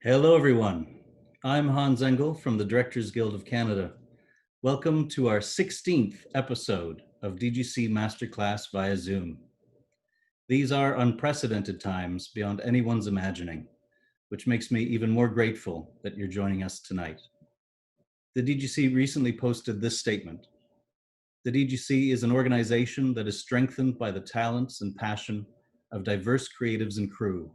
Hello, everyone. I'm Hans Engel from the Directors Guild of Canada. Welcome to our 16th episode of DGC Masterclass via Zoom. These are unprecedented times beyond anyone's imagining, which makes me even more grateful that you're joining us tonight. The DGC recently posted this statement. The DGC is an organization that is strengthened by the talents and passion of diverse creatives and crew.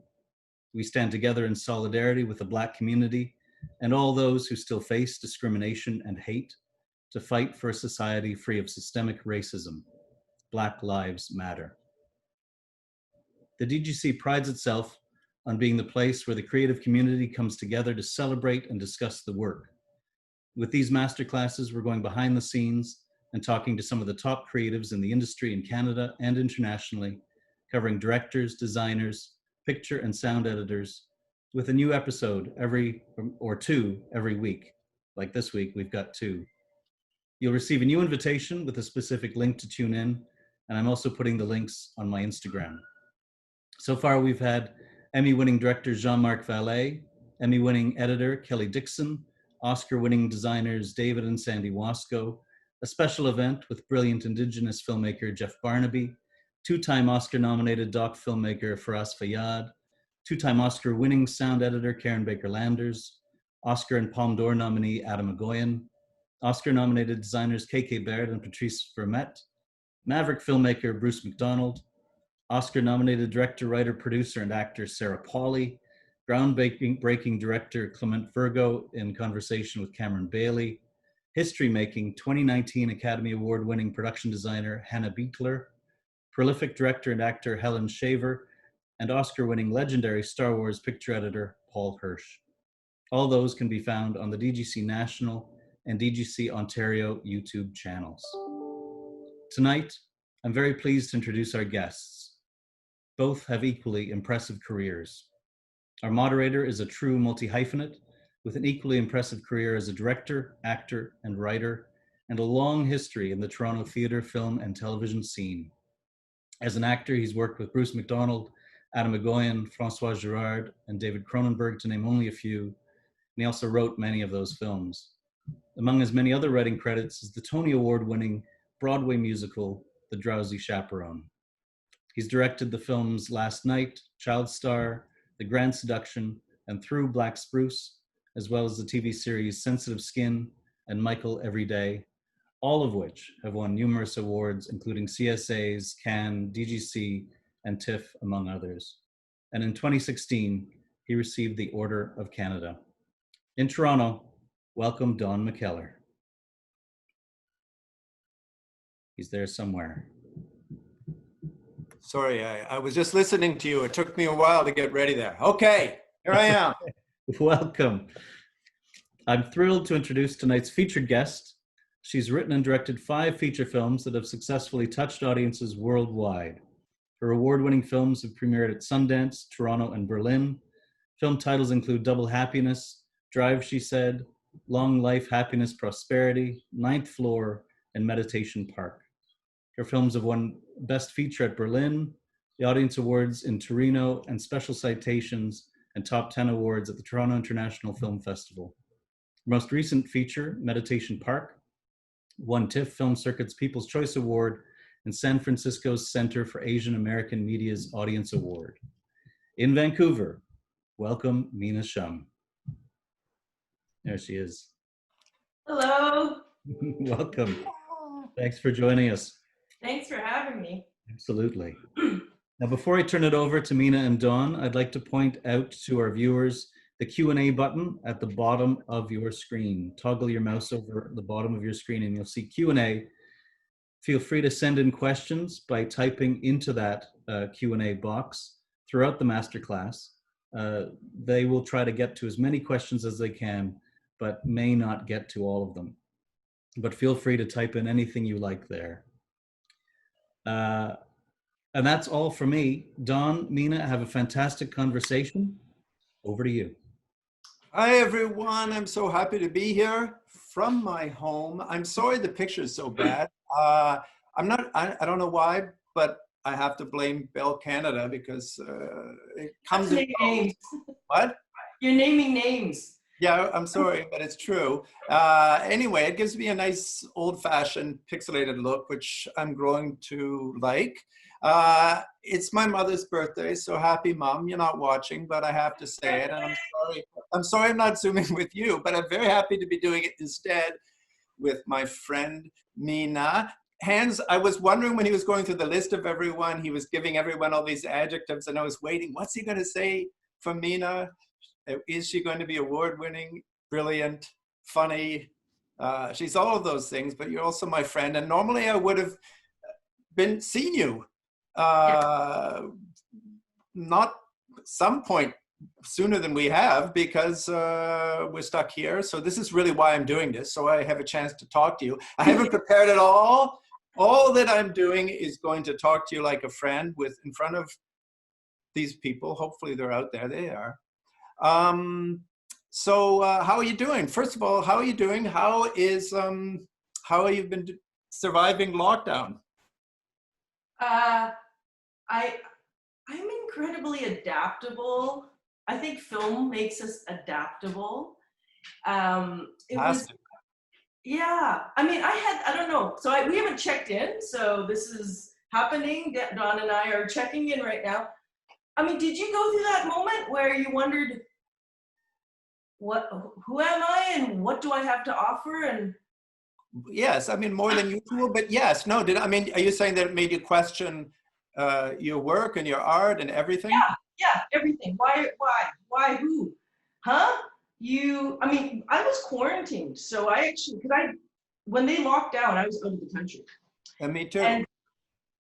We stand together in solidarity with the Black community and all those who still face discrimination and hate to fight for a society free of systemic racism. Black Lives Matter. The DGC prides itself on being the place where the creative community comes together to celebrate and discuss the work. With these masterclasses, we're going behind the scenes and talking to some of the top creatives in the industry in Canada and internationally, covering directors, designers, picture and sound editors, with a new episode two every week. Like this week, we've got 2. You'll receive a new invitation with a specific link to tune in, and I'm also putting the links on my Instagram. So far, we've had Emmy-winning director Jean-Marc Vallée, Emmy-winning editor Kelly Dixon, Oscar-winning designers David and Sandy Wasco, a special event with brilliant Indigenous filmmaker Jeff Barnaby, 2-time Oscar-nominated doc filmmaker Faraz Fayyad, 2-time Oscar-winning sound editor Karen Baker-Landers, Oscar and Palme d'Or nominee Adam Agoyan, Oscar-nominated designers KK Baird and Patrice Vermette, maverick filmmaker Bruce McDonald, Oscar-nominated director, writer, producer, and actor Sarah Pauly, groundbreaking director Clement Virgo in conversation with Cameron Bailey, history-making 2019 Academy Award-winning production designer Hannah Beekler, prolific director and actor Helen Shaver, and Oscar-winning legendary Star Wars picture editor Paul Hirsch. All those can be found on the DGC National and DGC Ontario YouTube channels. Tonight, I'm very pleased to introduce our guests. Both have equally impressive careers. Our moderator is a true multi-hyphenate with an equally impressive career as a director, actor, and writer, and a long history in the Toronto theater, film, and television scene. As an actor, he's worked with Bruce McDonald, Adam Agoyan, Francois Girard, and David Cronenberg, to name only a few, and he also wrote many of those films. Among his many other writing credits is the Tony Award-winning Broadway musical, The Drowsy Chaperone. He's directed the films Last Night, Child Star, The Grand Seduction, and Through Black Spruce, as well as the TV series Sensitive Skin and Michael Every Day, all of which have won numerous awards, including CSAs, Cannes, DGC, and TIFF, among others. And in 2016, he received the Order of Canada. In Toronto, welcome Don McKellar. He's there somewhere. Sorry, I was just listening to you. It took me a while to get ready there. Okay, here I am. Welcome. I'm thrilled to introduce tonight's featured guest. She's written and directed 5 feature films that have successfully touched audiences worldwide. Her award-winning films have premiered at Sundance, Toronto, and Berlin. Film titles include Double Happiness, Drive, She Said, Long Life, Happiness, Prosperity, Ninth Floor, and Meditation Park. Her films have won Best Feature at Berlin, the Audience Awards in Torino, and special citations and top 10 awards at the Toronto International Film Festival. Her most recent feature, Meditation Park, won TIFF Film Circuit's People's Choice Award and San Francisco's Center for Asian American Media's Audience Award. In Vancouver, welcome Mina Shum. There she is. Hello. Welcome. Thanks for joining us. Thanks for having me. Absolutely. Now, before I turn it over to Mina and Dawn, I'd like to point out to our viewers the Q&A button at the bottom of your screen. Toggle your mouse over the bottom of your screen and you'll see Q&A. Feel free to send in questions by typing into that Q&A box throughout the masterclass. They will try to get to as many questions as they can, but may not get to all of them. But feel free to type in anything you like there. And that's all for me. Dawn, Mina, have a fantastic conversation. Over to you. Hi, everyone. I'm so happy to be here from my home. I'm sorry the picture is so bad. I don't know why, but I have to blame Bell Canada because it comes in. What? You're naming names. Yeah, I'm sorry, but it's true. Anyway, it gives me a nice old-fashioned pixelated look, which I'm growing to like. It's my mother's birthday, so happy mom. You're not watching, but I have to say it, and I'm sorry. I'm sorry I'm not Zooming with you, but I'm very happy to be doing it instead with my friend Mina. Hans, I was wondering when he was going through the list of everyone, he was giving everyone all these adjectives, and I was waiting. What's he going to say for Mina? Is she going to be award-winning, brilliant, funny? She's all of those things, but you're also my friend. And normally I would have seen you, not some point sooner than we have, because we're stuck here. So this is really why I'm doing this. So I have a chance to talk to you. I haven't prepared at all. All that I'm doing is going to talk to you like a friend in front of these people. Hopefully they're out there. They are. So how are you doing? First of all, how are you doing? How have you been surviving lockdown? I'm incredibly adaptable. I think film makes us adaptable. Yeah. I mean, I don't know. So we haven't checked in. So this is happening. Don and I are checking in right now. I mean, did you go through that moment where you wondered, who am I and what do I have to offer? And yes, I mean, more than usual, but yes, no, are you saying that it made you question your work and your art and everything? Yeah, everything. Why, who? Huh? I mean, I was quarantined. So when they locked down, I was out of the country. And me too. And,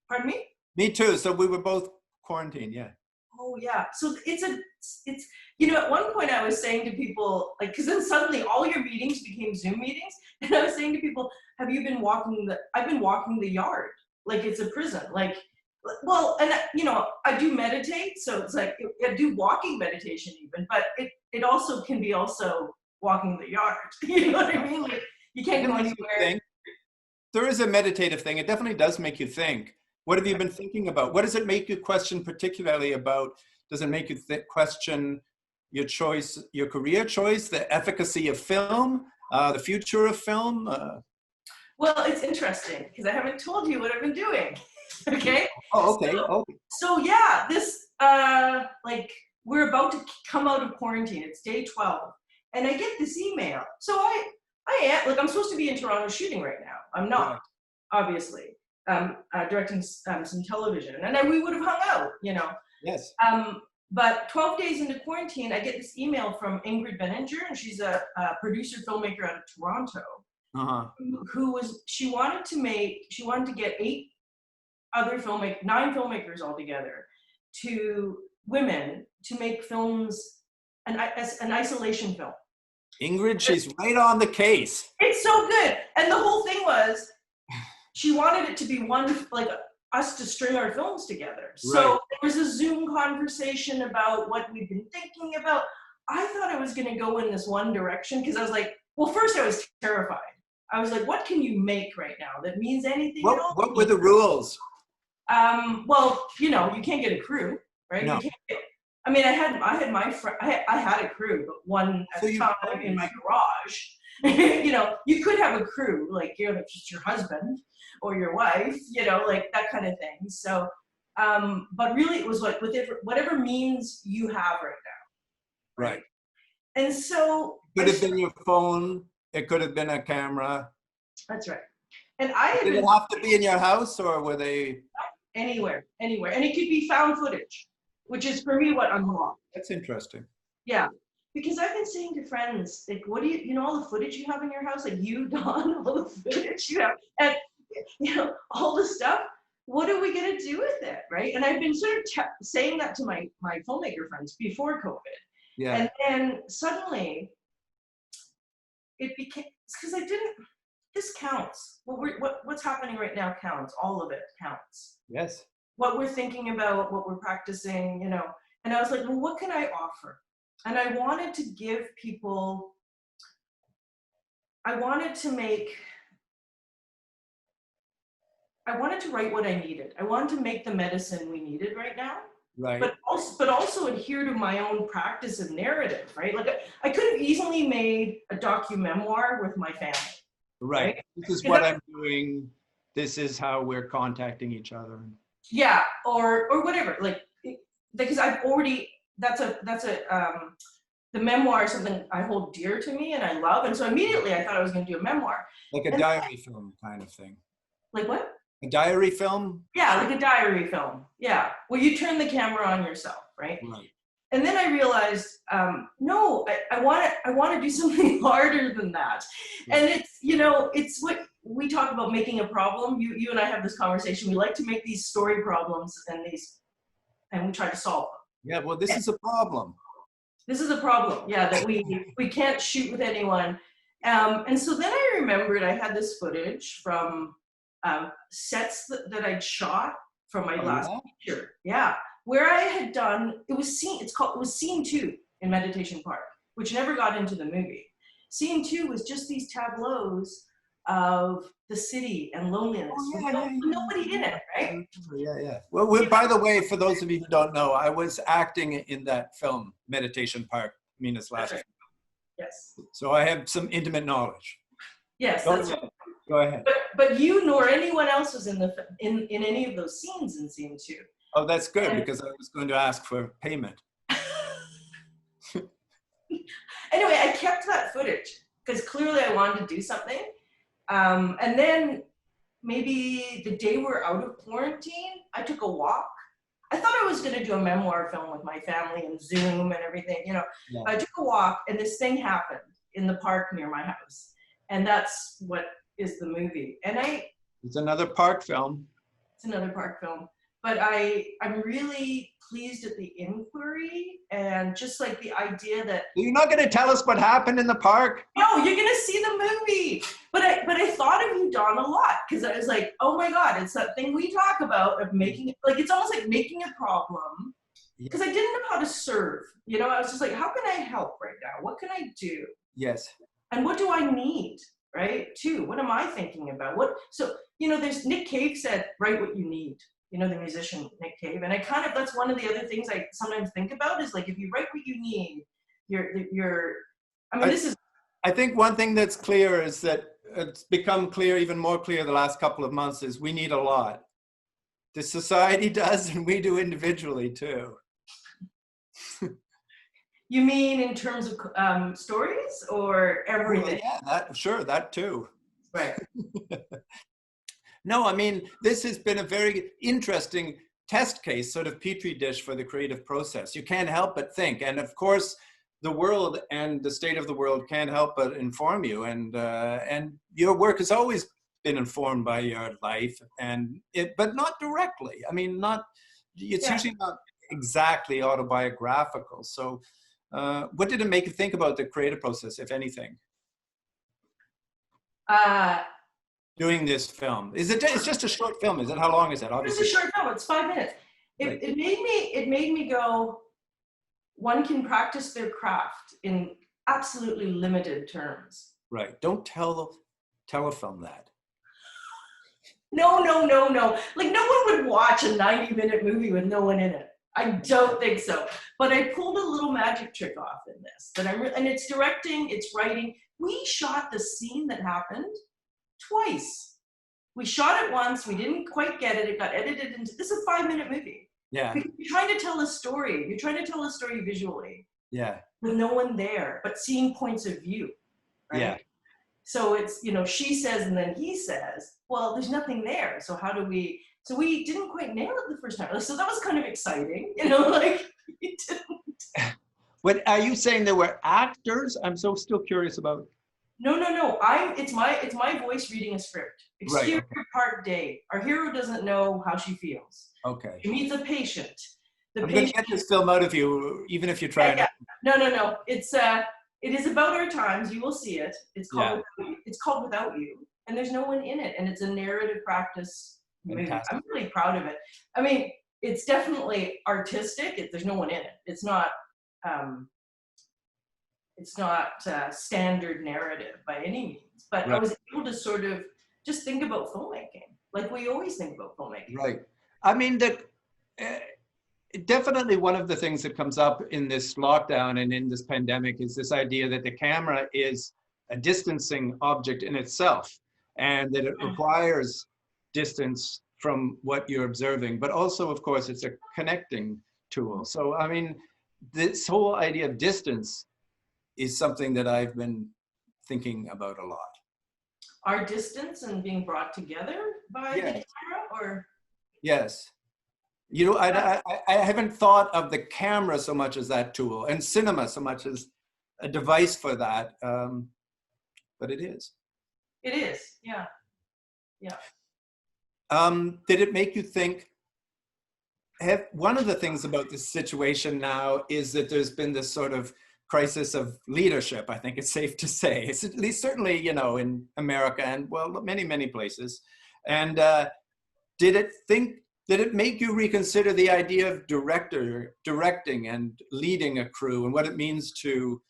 pardon me? Me too. So we were both quarantined, yeah. Oh yeah. So it's at one point I was saying to people, like, because then suddenly all your meetings became Zoom meetings, and I was saying to people, I've been walking the yard, like it's a prison, like, well, and I do meditate, so it's like I do walking meditation even, but it also can be also walking the yard. You know what I mean? Like you can't go anywhere. There is a meditative thing. It definitely does make you think. What have you been thinking about? What does it make you question particularly about? Does it make you question your choice, your career choice, the efficacy of film, the future of film? Well, it's interesting because I haven't told you what I've been doing. Okay. Oh, okay. So yeah, this like we're about to come out of quarantine. It's day 12, and I get this email. So I am like I'm supposed to be in Toronto shooting right now. I'm not, obviously. Directing some television, and then we would have hung out, Yes. But 12 days into quarantine, I get this email from Ingrid Benninger, and she's a producer filmmaker out of Toronto. She wanted to get 9 filmmakers all together, women to make films, an isolation film. Ingrid, she's right on the case. It's so good, and the whole thing was. She wanted it to be like us to string our films together. So there was a Zoom conversation about what we've been thinking about. I thought I was going to go in this one direction because I was like, well, first I was terrified. I was like, what can you make right now that means anything at all? What were the rules? Well, you can't get a crew, right? No. I mean, I had my friend. I had a crew, but one at the time in my garage. You could have a crew, like just your husband or your wife, like that kind of thing. So, but really, it was like whatever means you have right now. Right. And so it could have been your phone. It could have been a camera. That's right. And did it have to be in your house, or were they anywhere? And it could be found footage, which is for me what unlocked. That's interesting. Yeah. Because I've been saying to friends, like, what do you all the footage you have in your house, like you, Don, all the footage you have, and all the stuff, what are we going to do with it, right? And I've been sort of saying that to my filmmaker friends before COVID. Yeah. And then suddenly it became, because this counts. What's happening right now counts. All of it counts. Yes. What we're thinking about, what we're practicing, and I was like, well, what can I offer? And I wanted to give people, I wanted to write what I needed. I wanted to make the medicine we needed right now. Right. but also adhere to my own practice of narrative, right? Like I could have easily made a docu-memoir with my family. Right. This is what I'm doing. This is how we're contacting each other. Yeah, or whatever. Like because I've already that's a the memoir is something I hold dear to me and I love, and so immediately I thought I was going to do a memoir. Like a diary film kind of thing. Like what? A diary film? Yeah, like a diary film. Yeah, well, you turn the camera on yourself, right? Right. And then I realized, no, I want to do something harder than that. Yeah. And it's what we talk about, making a problem. You and I have this conversation. We like to make these story problems and we try to solve them. Yeah, well, this is a problem. This is a problem, yeah, that we can't shoot with anyone. And so then I remembered I had this footage from sets that I'd shot from my last picture. Yeah, where I had done, it was scene 2 in Meditation Park, which never got into the movie. Scene 2 was just these tableaus of the city and loneliness. Nobody in it, right? Yeah. Well, by the way, for those of you who don't know, I was acting in that film, Meditation Park, Mina's last film. Yes. So I have some intimate knowledge. Yes. Go ahead. But you nor anyone else was in any of those scenes in scene 2. Oh, that's good, because I was going to ask for payment. Anyway, I kept that footage because clearly I wanted to do something. And then maybe the day we're out of quarantine, I took a walk. I thought I was going to do a memoir film with my family and Zoom and everything, Yeah. I took a walk and this thing happened in the park near my house. And that's what is the movie. And it's another park film. It's another park film. But I'm really pleased at the inquiry and just like the idea that you're not going to tell us what happened in the park. No, you're going to see the movie. But I thought of you, Don, a lot because I was like, oh my God, it's that thing we talk about of making it like it's almost like making a problem because I didn't know how to serve. I was just like, how can I help right now? What can I do? Yes. And what do I need? Right? Too. What am I thinking about? There's Nick Cave said, write what you need. The musician Nick Cave, and that's one of the other things I sometimes think about is like if you write what you need, I think one thing that's clear is that it's become clear, even more clear the last couple of months, is we need a lot. The society does, and we do individually too. You mean in terms of stories or everything? Well, yeah, that too. Right. No, I mean, this has been a very interesting test case, sort of petri dish for the creative process. You can't help but think. And of course, the world and the state of the world can't help but inform you. And your work has always been informed by your life, but not directly. I mean, it's usually not exactly autobiographical. So what did it make you think about the creative process, if anything? Doing this film. It's just a short film, is it? How long is it? Obviously. It's a short film, it's 5 minutes. It made me go, one can practice their craft in absolutely limited terms. Right. Don't tell a film that. No. Like no one would watch a 90-minute movie with no one in it. I don't think so. But I pulled a little magic trick off in this. And it's directing, it's writing. We shot the scene that happened twice. We shot it once, we didn't quite get it, it got edited into, this is a 5-minute movie. Yeah. Because you're trying to tell a story. You're trying to tell a story visually. Yeah. With no one there, but seeing points of view. Right? Yeah. So it's, she says and then he says, well, there's nothing there. So so we didn't quite nail it the first time. So that was kind of exciting, like we didn't. What are you saying there were actors? I'm still curious about. No. It's my voice reading a script. Exterior part day. Our hero doesn't know how she feels. Okay. She meets a patient. I'm going to get this film out of you, even if you try. Yeah. No. It is about our times. You will see it. It's called Without You, and there's no one in it, and it's a narrative practice movie. I'm really proud of it. I mean, it's definitely artistic. There's no one in it. It's not standard narrative by any means, but I was able to sort of just think about filmmaking like we always think about filmmaking. Right. I mean, definitely one of the things that comes up in this lockdown and in this pandemic is this idea that the camera is a distancing object in itself, and that it requires distance from what you're observing, but also, of course, it's a connecting tool. So, I mean, this whole idea of distance is something that I've been thinking about a lot. Our distance and being brought together by the camera, or? Yes. You know, I haven't thought of the camera so much as that tool, and cinema so much as a device for that, but it is. It is, yeah, yeah. Did it make you think, one of the things about this situation now is that there's been this sort of crisis of leadership, I think it's safe to say. It's at least certainly, you know, in America and, well, many, many places. And did it make you reconsider the idea of directing and leading a crew and what it means to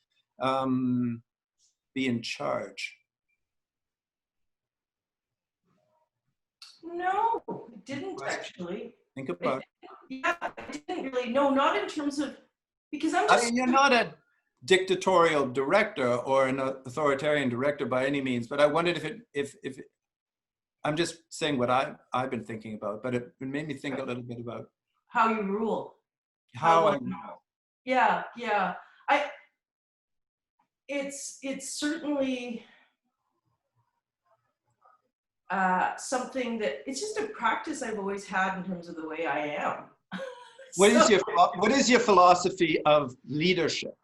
be in charge? No, it didn't actually. Think about it. Yeah, I didn't really. No, not in terms of, because I'm I just. mean, you're not a dictatorial director or an authoritarian director by any means, but I wondered if I'm just saying what I've been thinking about, but it made me think a little bit about How you rule. how I Yeah, yeah. It's certainly something that, it's just a practice I've always had in terms of the way I am. What is your philosophy of leadership?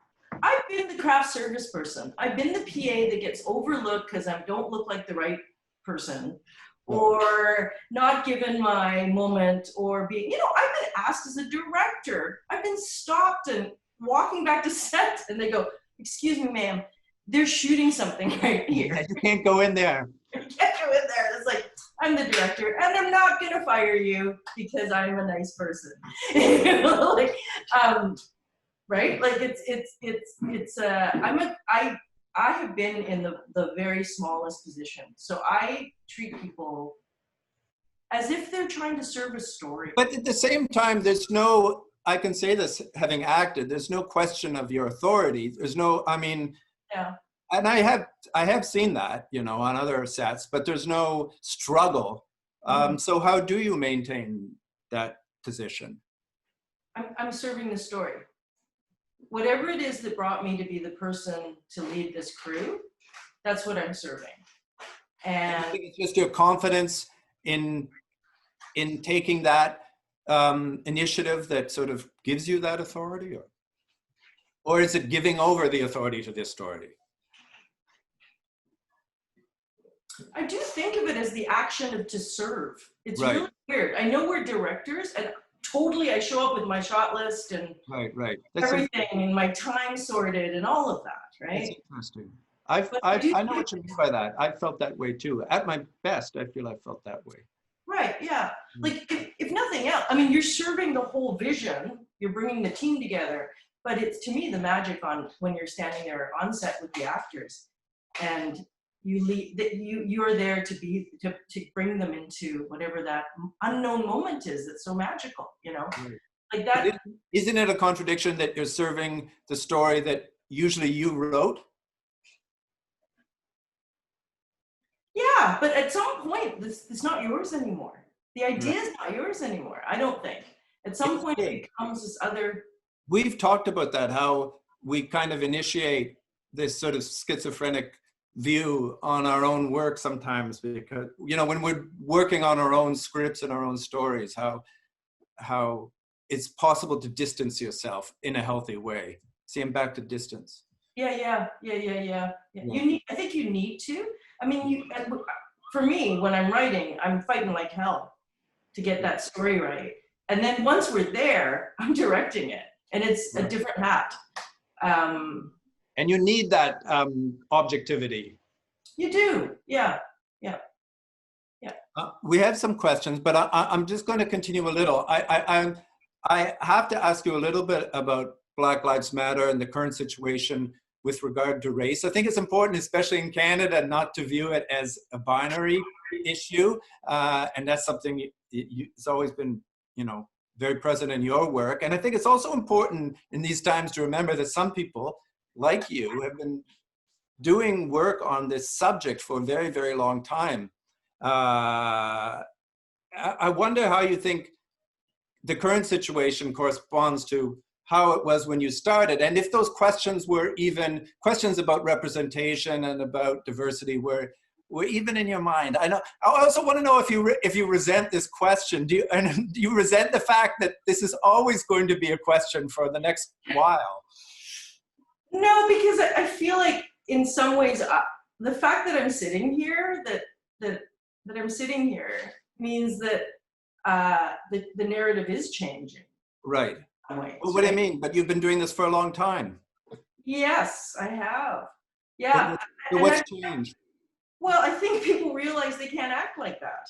I've been the craft service person. I've been the PA that gets overlooked because I don't look like the right person, or not given my moment, or being, you know, I've been asked as a director. I've been stopped and walking back to set, and they go, "Excuse me, ma'am, they're shooting something right here. You can't go in there." You can't go in there." It's like, I'm the director, and I'm not gonna fire you because I'm a nice person. Like, right? Like I have been in the very smallest position, so I treat people as if they're trying to serve a story. But at the same time, there's no, I can say this having acted, there's no question of your authority. There's no, I mean, Yeah. and I have seen that, you know, on other sets, but there's no struggle. So how do you maintain that position? I'm serving the story. Whatever it is that brought me to be the person to lead this crew, that's what I'm serving. And I think it's just your confidence in taking that initiative that sort of gives you that authority, or is it giving over the authority to this authority? I do think of it as the action of to serve. It's Right. really weird. I know we're directors, and totally I show up with my shot list and Right. That's everything and my time sorted and all of that, right? That's interesting. But I do I know think- what you mean by that. I felt that way too. At my best, I feel I felt that way. Right, yeah. Like, if nothing else, I mean, you're serving the whole vision, you're bringing the team together, but it's, to me, the magic on when you're standing there on set with the actors, and you lead, that you're there to bring them into whatever that unknown moment is that's so magical, you know? Right. Like that. Isn't it a contradiction that you're serving the story that usually you wrote? Yeah, but at some point, it's not yours anymore. The idea is not yours anymore, I don't think. At some point, it becomes this other. We've talked about that, how we kind of initiate this sort of schizophrenic view on our own work sometimes, because, you know, when we're working on our own scripts and our own stories, how it's possible to distance yourself in a healthy way. See, I'm back to distance. Yeah. I think you need to. I mean, for me, when I'm writing, I'm fighting like hell to get that story right. And then once we're there, I'm directing it, and it's a different hat. And you need that objectivity. You do, yeah. We have some questions, but I'm just going to continue a little. I have to ask you a little bit about Black Lives Matter and the current situation with regard to race. I think it's important, especially in Canada, not to view it as a binary issue. And that's something it's always been, you know, very present in your work. And I think it's also important in these times to remember that some people like you have been doing work on this subject for a very, very long time. I wonder how you think the current situation corresponds to how it was when you started, and if those questions were even questions about representation and about diversity were even in your mind. I also want to know if you resent this question. Do you resent the fact that this is always going to be a question for the next while? No, because I feel like in some ways the fact that I'm sitting here, that I'm sitting here, means that the narrative is changing. Right. Ways, well, what do you mean? But you've been doing this for a long time. Yes, I have. Yeah. So what's changed? Well, I think people realize they can't act like that.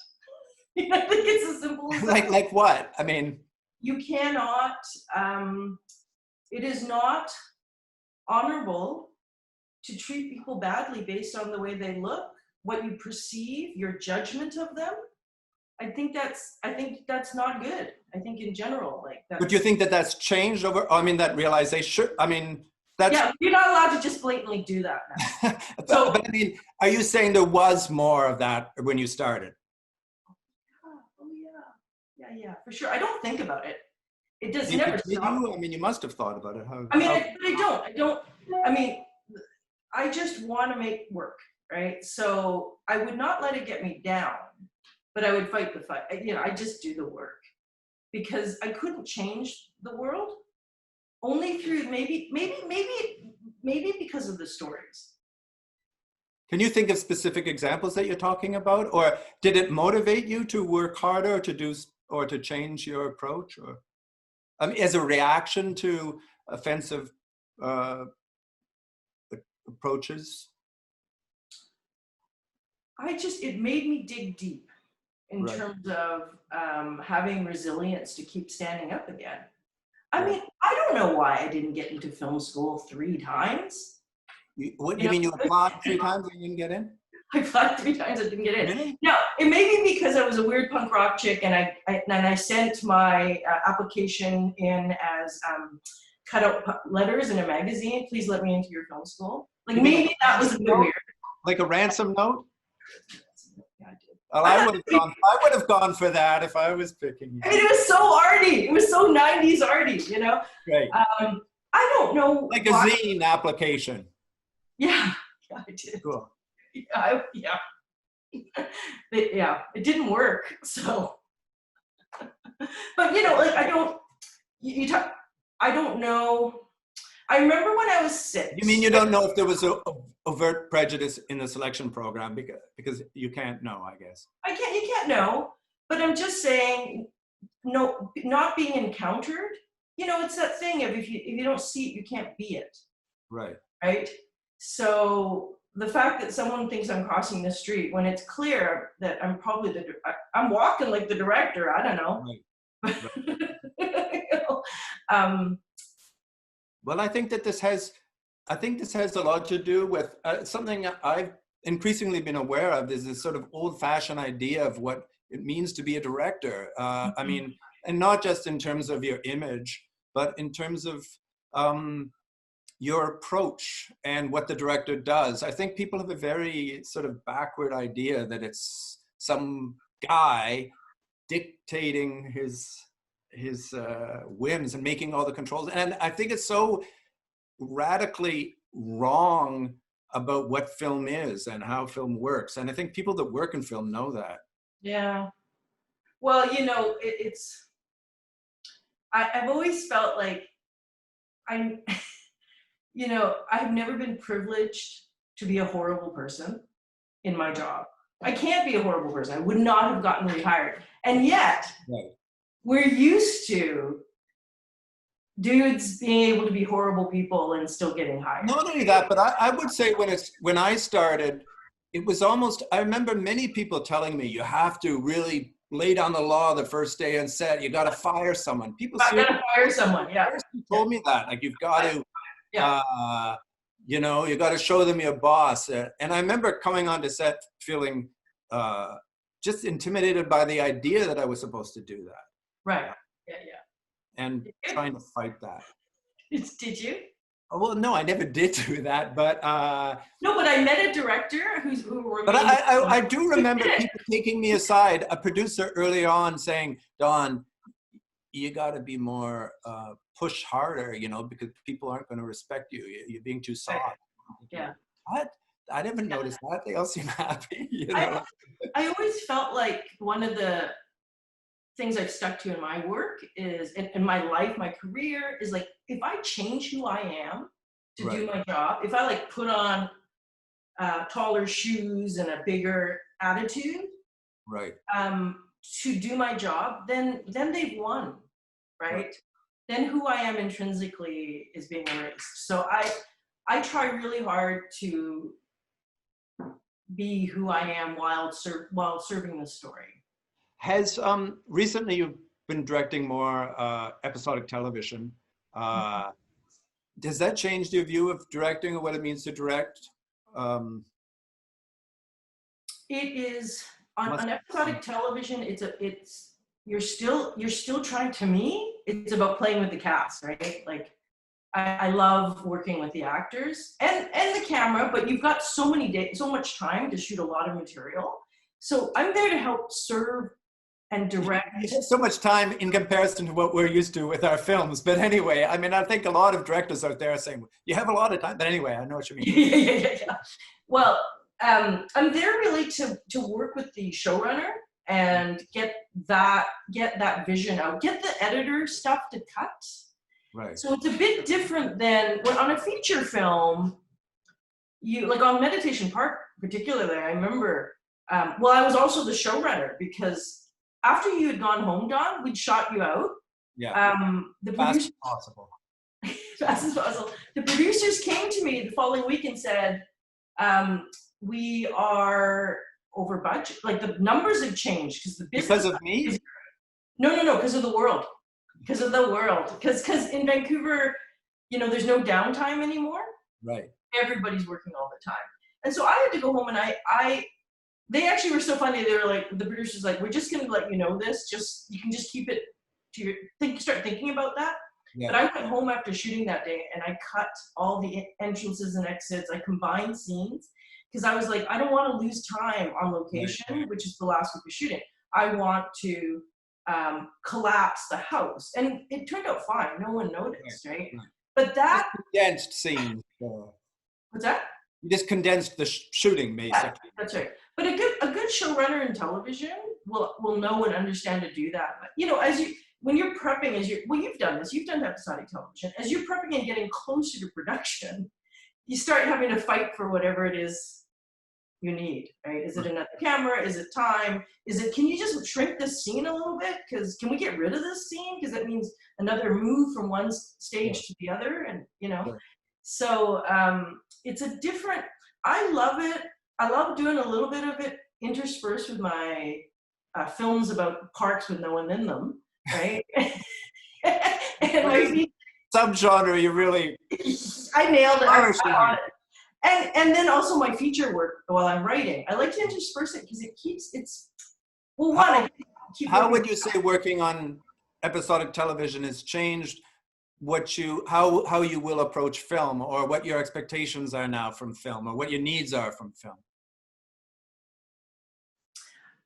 I think it's as simple as that. Like what? I mean, you cannot. It is not honorable to treat people badly based on the way they look, what you perceive, your judgment of them. I think that's not good. I think in general, like that. But do you think that that's changed over? I mean, that realization. I mean, that's. Yeah, you're not allowed to just blatantly do that now. but I mean, are you saying there was more of that when you started? Oh yeah, for sure. I don't think about it. It does never stop. I mean, you must have thought about it. I don't. I mean, I just want to make work, right? So I would not let it get me down. But I would fight the fight. I just do the work because I couldn't change the world only through maybe because of the stories. Can you think of specific examples that you're talking about, or did it motivate you to work harder, or to change your approach, or as a reaction to offensive approaches? It made me dig deep. In terms of having resilience to keep standing up again. I mean, I don't know why I didn't get into film school 3 times. You mean you applied 3 times and you didn't get in? I applied 3 times and didn't get in. Really? No, it may be because I was a weird punk rock chick and I sent my application in as cut out letters in a magazine. Please let me into your film school. Like maybe that was a bit weird. Like a ransom note? Yeah, I did. Well, I would have gone for that if I was picking you. I mean, it was so arty. It was so 90s arty, Right. I don't know. Like a zine application. Yeah, I did. Cool. Yeah. It didn't work. So, but like I don't know. I remember when I was 6. You mean you don't know if there was a overt prejudice in the selection program because you can't know, I guess. You can't know, but I'm just saying, no, not being encountered. It's that thing of if you don't see it, you can't be it. Right. Right. So the fact that someone thinks I'm crossing the street when it's clear that I'm probably I'm walking like the director. I don't know. Right. Well, I think this has a lot to do with something I've increasingly been aware of, is this sort of old-fashioned idea of what it means to be a director. I mean, and not just in terms of your image, but in terms of your approach and what the director does. I think people have a very sort of backward idea that it's some guy dictating his whims and making all the controls. And I think it's so radically wrong about what film is and how film works. And I think people that work in film know that. Yeah. Well, I've always felt like I've never been privileged to be a horrible person in my job. I can't be a horrible person. I would not have gotten rehired. And yet, right. We're used to dudes being able to be horrible people and still getting hired. Not only that, but I would say when I started, it was almost, I remember many people telling me, you have to really lay down the law the first day on set. You got to fire someone. People got to fire someone, yeah. Told me that, like, you've got to, you got to show them your boss. And I remember coming onto set feeling just intimidated by the idea that I was supposed to do that. Right. and trying to fight that. Did you? Oh, well, no, I never did do that, but No, but I met a director who but I do remember people taking me aside, a producer early on saying, Don, you got to be more push harder, you know, because people aren't going to respect you. You're being too soft. Yeah. What? I never noticed that. They all seem happy. You know? I always felt like one of the things I've stuck to in my work is, in my life, my career, is like, if I change who I am to do my job, if I like put on taller shoes and a bigger attitude, Right. to do my job, then they've won, right? Then who I am intrinsically is being erased. So I try really hard to be who I am while serving the story. Has recently you've been directing more episodic television. Does that change your view of directing or what it means to direct? It is on episodic television. You're still trying. To me, it's about playing with the cast, right? Like I love working with the actors and the camera, but you've got so much time to shoot a lot of material. So I'm there to help serve and direct. You have so much time in comparison to what we're used to with our films. But anyway, I mean, I think a lot of directors out there are saying, you have a lot of time. But anyway, I know what you mean. Yeah. Well, I'm there really to work with the showrunner and get that vision out, get the editor stuff to cut. Right. So it's a bit different than when on a feature film, you like on Meditation Park particularly, I remember, well, I was also the showrunner because after you had gone home, Don, we'd shot you out. Yeah. The fast producers, as possible. fast as possible. The producers came to me the following week and said, we are over budget. Like the numbers have changed because the business. Because of me? No, because of the world. Because of the world. Because in Vancouver, you know, there's no downtime anymore. Right. Everybody's working all the time. And so I had to go home and they actually were so funny. They were like, the producers like, we're just going to let you know this. You can just keep it to start thinking about that. Yeah. But I went home after shooting that day and I cut all the entrances and exits. I combined scenes because I was like, I don't want to lose time on location, which is the last week of shooting. I want to collapse the house. And it turned out fine. No one noticed, right? But that condensed scene. What's that? You just condensed the shooting, basically. Yeah, that's right. But a good showrunner in television will know and understand to do that. But you know, when you're prepping, you've done this. You've done episodic television. As you're prepping and getting closer to production, you start having to fight for whatever it is you need. Right? Is it another camera? Is it time? Can you just shrink this scene a little bit? Because can we get rid of this scene? Because that means another move from one stage to the other, and you know. So it's a different. I love it. I love doing a little bit of it interspersed with my films about parks with no one in them, right? And my subgenre, you really. I nailed it. And then also my feature work while I'm writing. I like to intersperse it because it's. Well, how would you say working on episodic television has changed how you will approach film, or what your expectations are now from film, or what your needs are from film?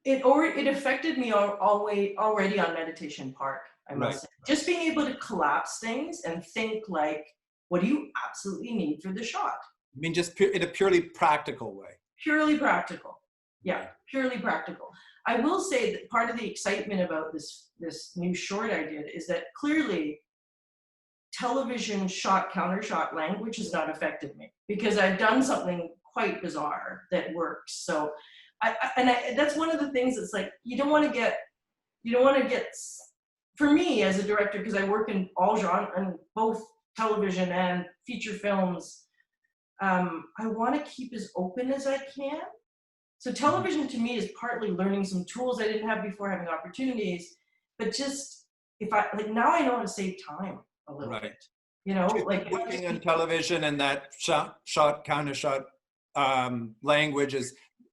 It affected me already on Meditation Park, I must say. Just being able to collapse things and think like, what do you absolutely need for the shot? I mean, just in a purely practical way. Purely practical. Yeah, purely practical. I will say that part of the excitement about this new short I did is that clearly television counter-shot language has not affected me because I've done something quite bizarre that works. So that's one of the things that's like, you don't want to get, for me as a director, because I work in all genres, and both television and feature films, I want to keep as open as I can. So television to me is partly learning some tools I didn't have before, having opportunities, but just now I know how to save time a little bit. You know, like working on television and that shot counter shot language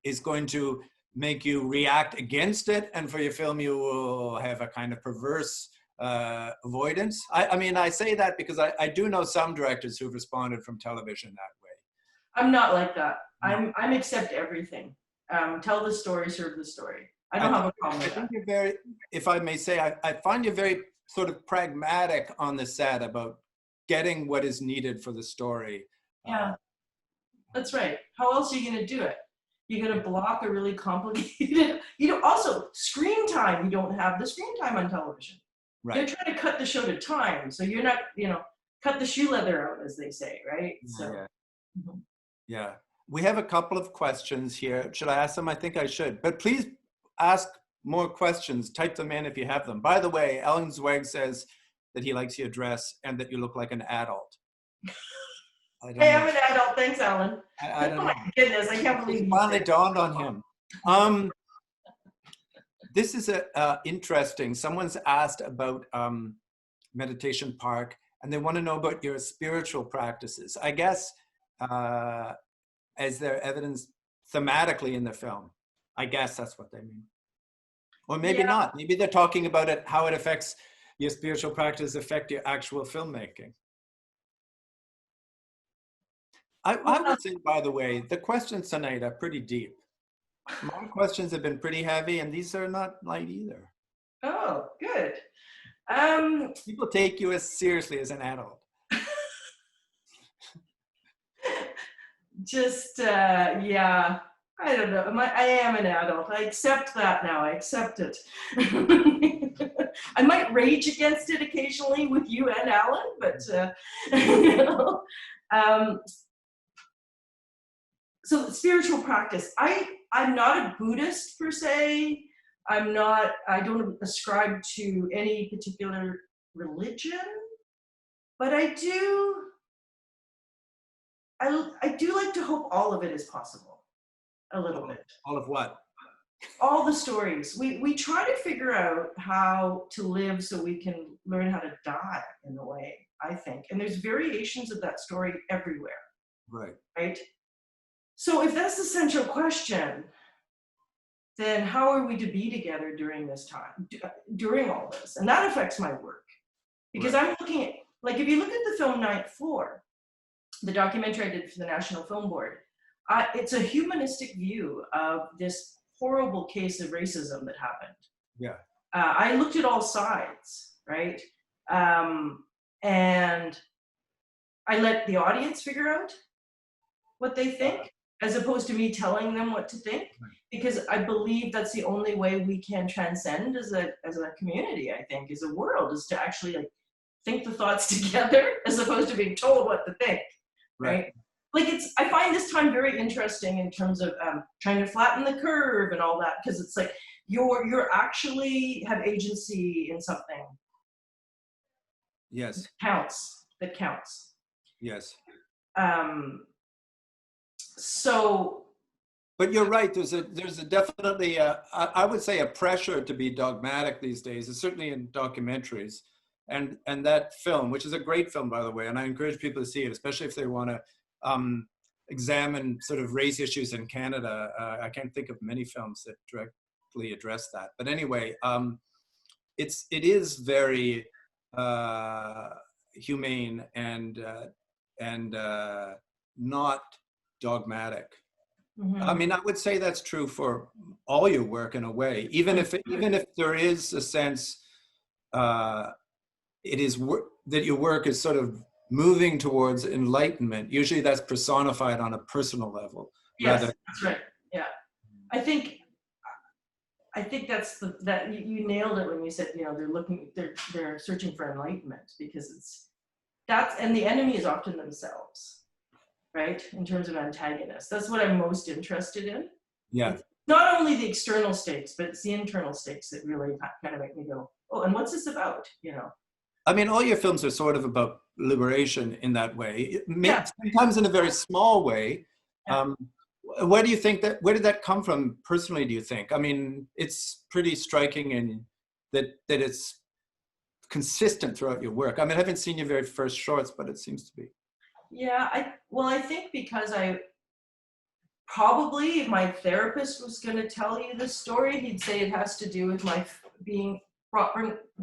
is going to make you react against it, and for your film you will have a kind of perverse avoidance. I mean, I say that because I do know some directors who've responded from television that way. I'm not like that. No. I'm accept everything. Tell the story, serve the story. I don't have a problem I with think that. you're very, if I may say, I find you very sort of pragmatic on the set about getting what is needed for the story. Yeah, that's right. How else are you going to do it? You're going to block a really complicated, also screen time. You don't have the screen time on television. Right. They're trying to cut the show to time. So you're not, cut the shoe leather out, as they say, right? So. Yeah. Mhm. Yeah. We have a couple of questions here. Should I ask them? I think I should. But please ask more questions. Type them in if you have them. By the way, Ellen Zweig says that he likes your dress and that you look like an adult. I don't Hey, know. I'm an adult. Thanks, Alan. I don't Oh know. my goodness, I can't believe It you finally said dawned on him. This is interesting. Someone's asked about Meditation Park, and they want to know about your spiritual practices. I guess, as there evidence thematically in the film. I guess that's what they mean. Or maybe not. Maybe they're talking about it, how it affects your spiritual practice, affect your actual filmmaking. I would say, by the way, the questions tonight are pretty deep. My questions have been pretty heavy, and these are not light either. Oh, good. People take you as seriously as an adult. Yeah, I don't know. I am an adult. I accept that now. I accept it. I might rage against it occasionally with you and Alan, but so spiritual practice. I'm not a Buddhist per se. I don't ascribe to any particular religion, but I do like to hope all of it is possible, a little bit. All of what? All the stories. We try to figure out how to live so we can learn how to die in a way, I think. And there's variations of that story everywhere. Right. Right? So if that's the central question, then how are we to be together during this time, during all this? And that affects my work. Because Right. I'm looking at, like, if you look at the film Ninth Floor, the documentary I did for the National Film Board, it's a humanistic view of this horrible case of racism that happened. Yeah. I looked at all sides, right? And I let the audience figure out what they think, as opposed to me telling them what to think, because I believe that's the only way we can transcend as a community, I think, as a world, is to actually like think the thoughts together as opposed to being told what to think, right? Like I find this time very interesting in terms of trying to flatten the curve and all that, because it's like you're actually have agency in something. Yes. That counts. Yes. So. But you're right. There's a definitely I would say a pressure to be dogmatic these days. It's certainly in documentaries, and that film, which is a great film, by the way, and I encourage people to see it, especially if they want to examine sort of race issues in Canada. I can't think of many films that directly address that. But anyway, it is very humane and not dogmatic. Mm-hmm. I mean, I would say that's true for all your work in a way. Even if there is a sense, it is that your work is sort of moving towards enlightenment. Usually, that's personified on a personal level. Yes, that's right. Yeah, I think that's that you nailed it when you said they're searching for enlightenment, because and the enemy is often themselves, right? In terms of antagonists, that's what I'm most interested in. Yeah. It's not only the external stakes, but it's the internal stakes that really kind of make me go, oh, and what's this about? I mean, all your films are sort of about liberation in that way. Yeah. Sometimes in a very small way. Yeah. Where do you think where did that come from personally, do you think? I mean, it's pretty striking in that it's consistent throughout your work. I mean, I haven't seen your very first shorts, but it seems to be. Yeah, I think because if my therapist was going to tell you this story, he'd say it has to do with my being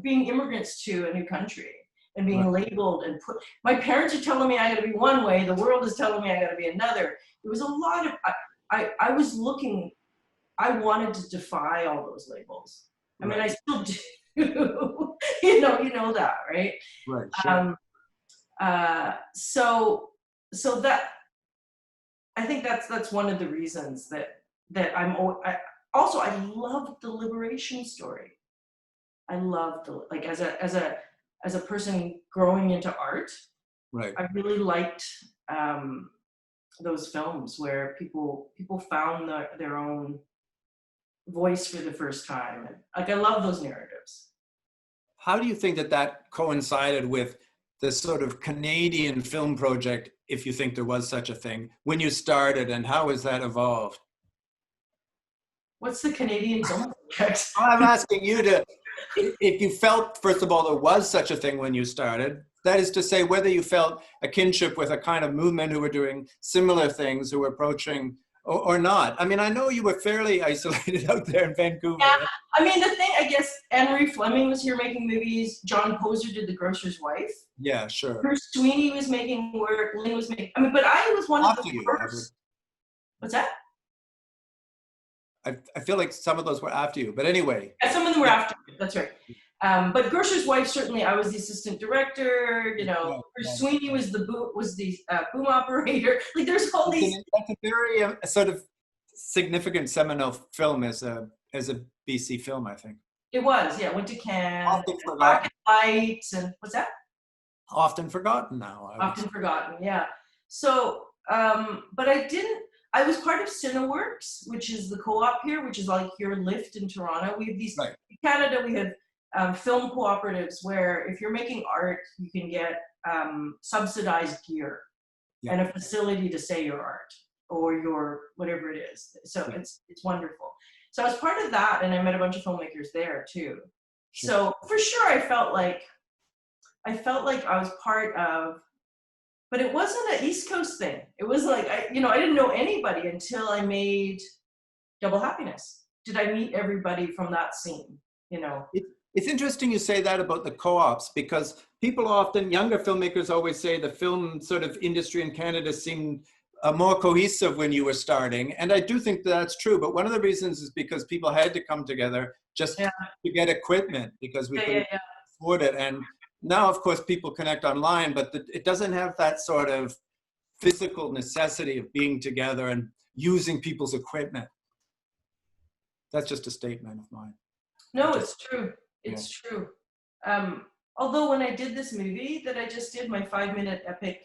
being immigrants to a new country and being labeled and put. My parents are telling me I got to be one way. The world is telling me I got to be another. It was a lot of. I was looking. I wanted to defy all those labels. I mean, I still do. you know that, right? Right. Sure. So that I think that's one of the reasons that I love the liberation story. I love as a person growing into art. Right. I really liked those films where people found their own voice for the first time. Like I love those narratives. How do you think that coincided with the sort of Canadian film project, if you think there was such a thing, when you started, and how has that evolved? What's the Canadian film project? I'm asking you if you felt, first of all, there was such a thing when you started. That is to say, whether you felt a kinship with a kind of movement who were doing similar things, who were approaching, or not. I mean, I know you were fairly isolated out there in Vancouver. Yeah, I mean, the thing, I guess, Anne-Marie Fleming was here making movies. John Poser did The Grocer's Wife. Yeah, sure. Bruce Sweeney was making work. Lynn was making. I mean, but I was one of the first. What's that? I feel like some of those were after you, but anyway. Yeah, some of them were after you. That's right. But Grocer's Wife, certainly, I was the assistant director. You know, Bruce Sweeney was the boom operator. Like, there's all these. That's a very sort of significant seminal film as a BC film, I think. It was, yeah. Went to Cannes. Often forgotten. Black and White, and what's that? Often forgotten now. Often forgotten, yeah. So, but I was part of Cineworks, which is the co-op here, which is like your Lyft in Toronto. We have these, in Canada, we have film cooperatives where if you're making art, you can get subsidized gear and a facility to say your art or your whatever it is. So it's wonderful. So I was part of that, and I met a bunch of filmmakers there too. Sure. So for sure, I felt like I was part of. But it wasn't an East Coast thing. It was like, I didn't know anybody until I made Double Happiness. Did I meet everybody from that scene, you know? It's interesting you say that about the co-ops, because people often, younger filmmakers always say the film sort of industry in Canada seemed more cohesive when you were starting. And I do think that's true. But one of the reasons is because people had to come together just to get equipment, because we couldn't afford it. And now, of course, people connect online, but it doesn't have that sort of physical necessity of being together and using people's equipment. That's just a statement of mine. No, it's true. It's true. Although when I did this movie that I just did, my 5-minute epic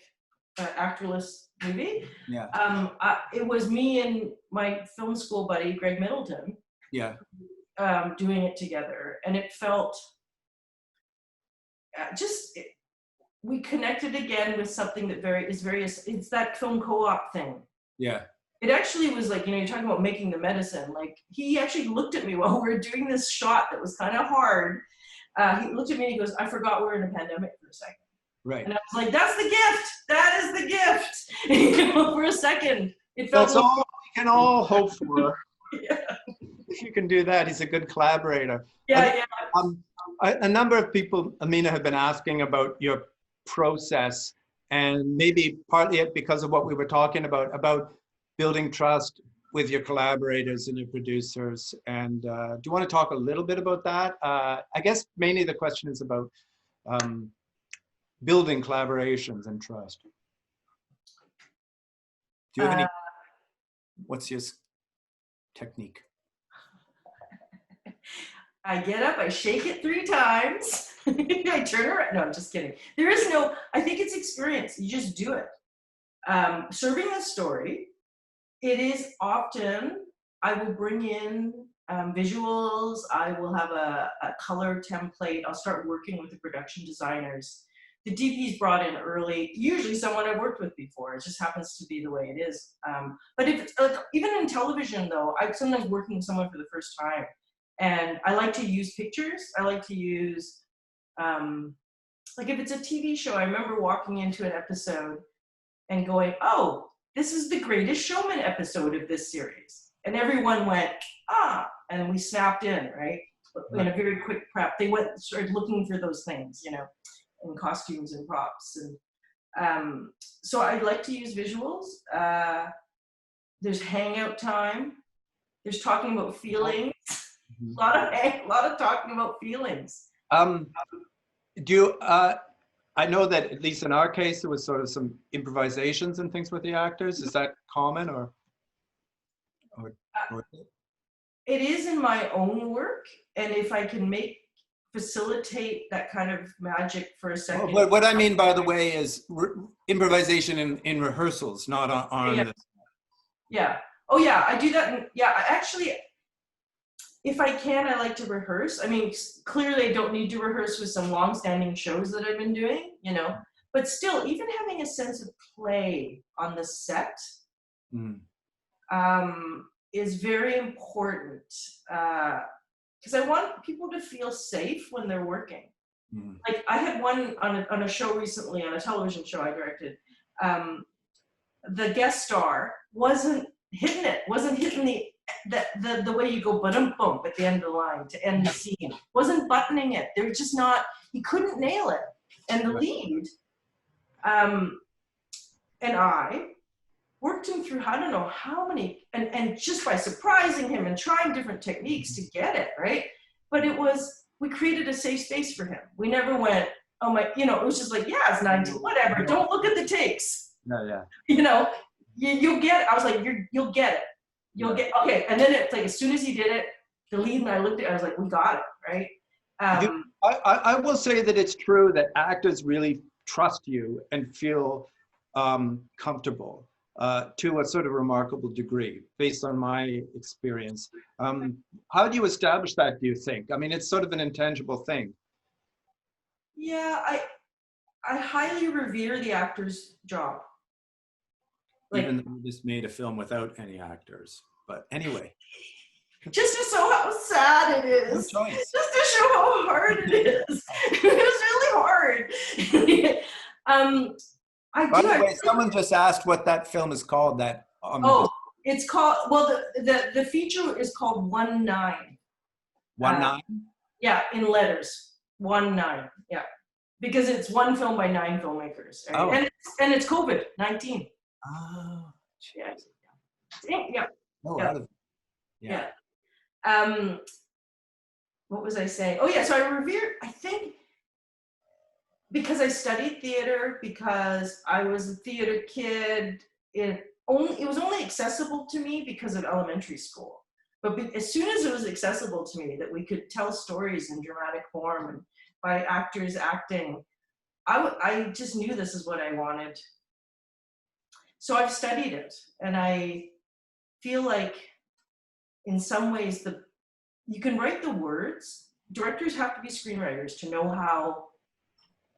actorless movie, it was me and my film school buddy, Greg Middleton, doing it together. And it felt... we connected again with something that it's that film co-op thing. Yeah. It actually was like, you're talking about making the medicine. Like, he actually looked at me while we were doing this shot that was kind of hard. He looked at me and he goes, I forgot we're in a pandemic for a second. Right. And I was like, that's the gift. That is the gift. For a second. That's all we can all hope for. If you can do that, he's a good collaborator. A number of people, Mina, have been asking about your process, and maybe partly because of what we were talking about building trust with your collaborators and your producers. And do you want to talk a little bit about that? I guess mainly the question is about building collaborations and trust. Do you have any, what's your technique? I get up, I shake it 3 times, I turn around. No, I'm just kidding. I think it's experience. You just do it. Serving a story, it is often, I will bring in visuals, I will have a color template, I'll start working with the production designers. The DP's brought in early, usually someone I've worked with before. It just happens to be the way it is. But if it's, even in television though, I'm sometimes working with someone for the first time. And I like to use pictures. I like to use, like if it's a TV show, I remember walking into an episode and going, oh, this is the Greatest Showman episode of this series. And everyone went, and we snapped in, right? in a very quick prep. They started looking for those things, in costumes and props. And so I like to use visuals. There's hangout time. There's talking about feelings. Mhm. A lot of talking about feelings. I know that at least in our case, there was sort of some improvisations and things with the actors. Is that common or? It is in my own work, and if I can facilitate that kind of magic for a second. But what I mean, by the way, is improvisation in rehearsals, not on Yeah. the. Yeah. Oh yeah, I do that. Actually, if I can, I like to rehearse. I mean, clearly I don't need to rehearse with some long-standing shows that I've been doing, but still, even having a sense of play on the set is very important, because I want people to feel safe when they're working. Like I had one on a show recently, on a television show I directed. The guest star wasn't hitting the way you go bump at the end of the line to end the scene. Wasn't buttoning it. They were just not. He couldn't nail it. And the lead, and I worked him through I don't know how many, and just by surprising him and trying different techniques to get it right. But we created a safe space for him. We never went, oh my, it was just like, yeah, it's 19, whatever. Don't look at the takes. Yeah. You'll get it. I was like, you'll get it. You'll get, okay. And then it's like, as soon as he did it, the lead and I looked at it, I was like, we got it, right? I will say that it's true that actors really trust you and feel comfortable to a sort of remarkable degree, based on my experience. How do you establish that, do you think? I mean, it's sort of an intangible thing. Yeah, I highly revere the actor's job. Even though we just made a film without any actors. But anyway. Just to show how sad it is. No choice. Just to show how hard it is. It was really hard. By the way, someone just asked what that film is called. It's called, well, the feature is called 1-9. 1-9? Yeah, in letters. 1-9. Yeah. Because it's one film by 9 filmmakers. Right? Oh. And it's COVID-19. Oh. Yeah. Yeah. Oh, yeah. What was I saying? Oh yeah, so I think because I studied theater, because I was a theater kid, it was only accessible to me because of elementary school. But as soon as it was accessible to me that we could tell stories in dramatic form and by actors acting, I just knew this is what I wanted. So I've studied it, and I feel like in some ways you can write the words. Directors have to be screenwriters to know how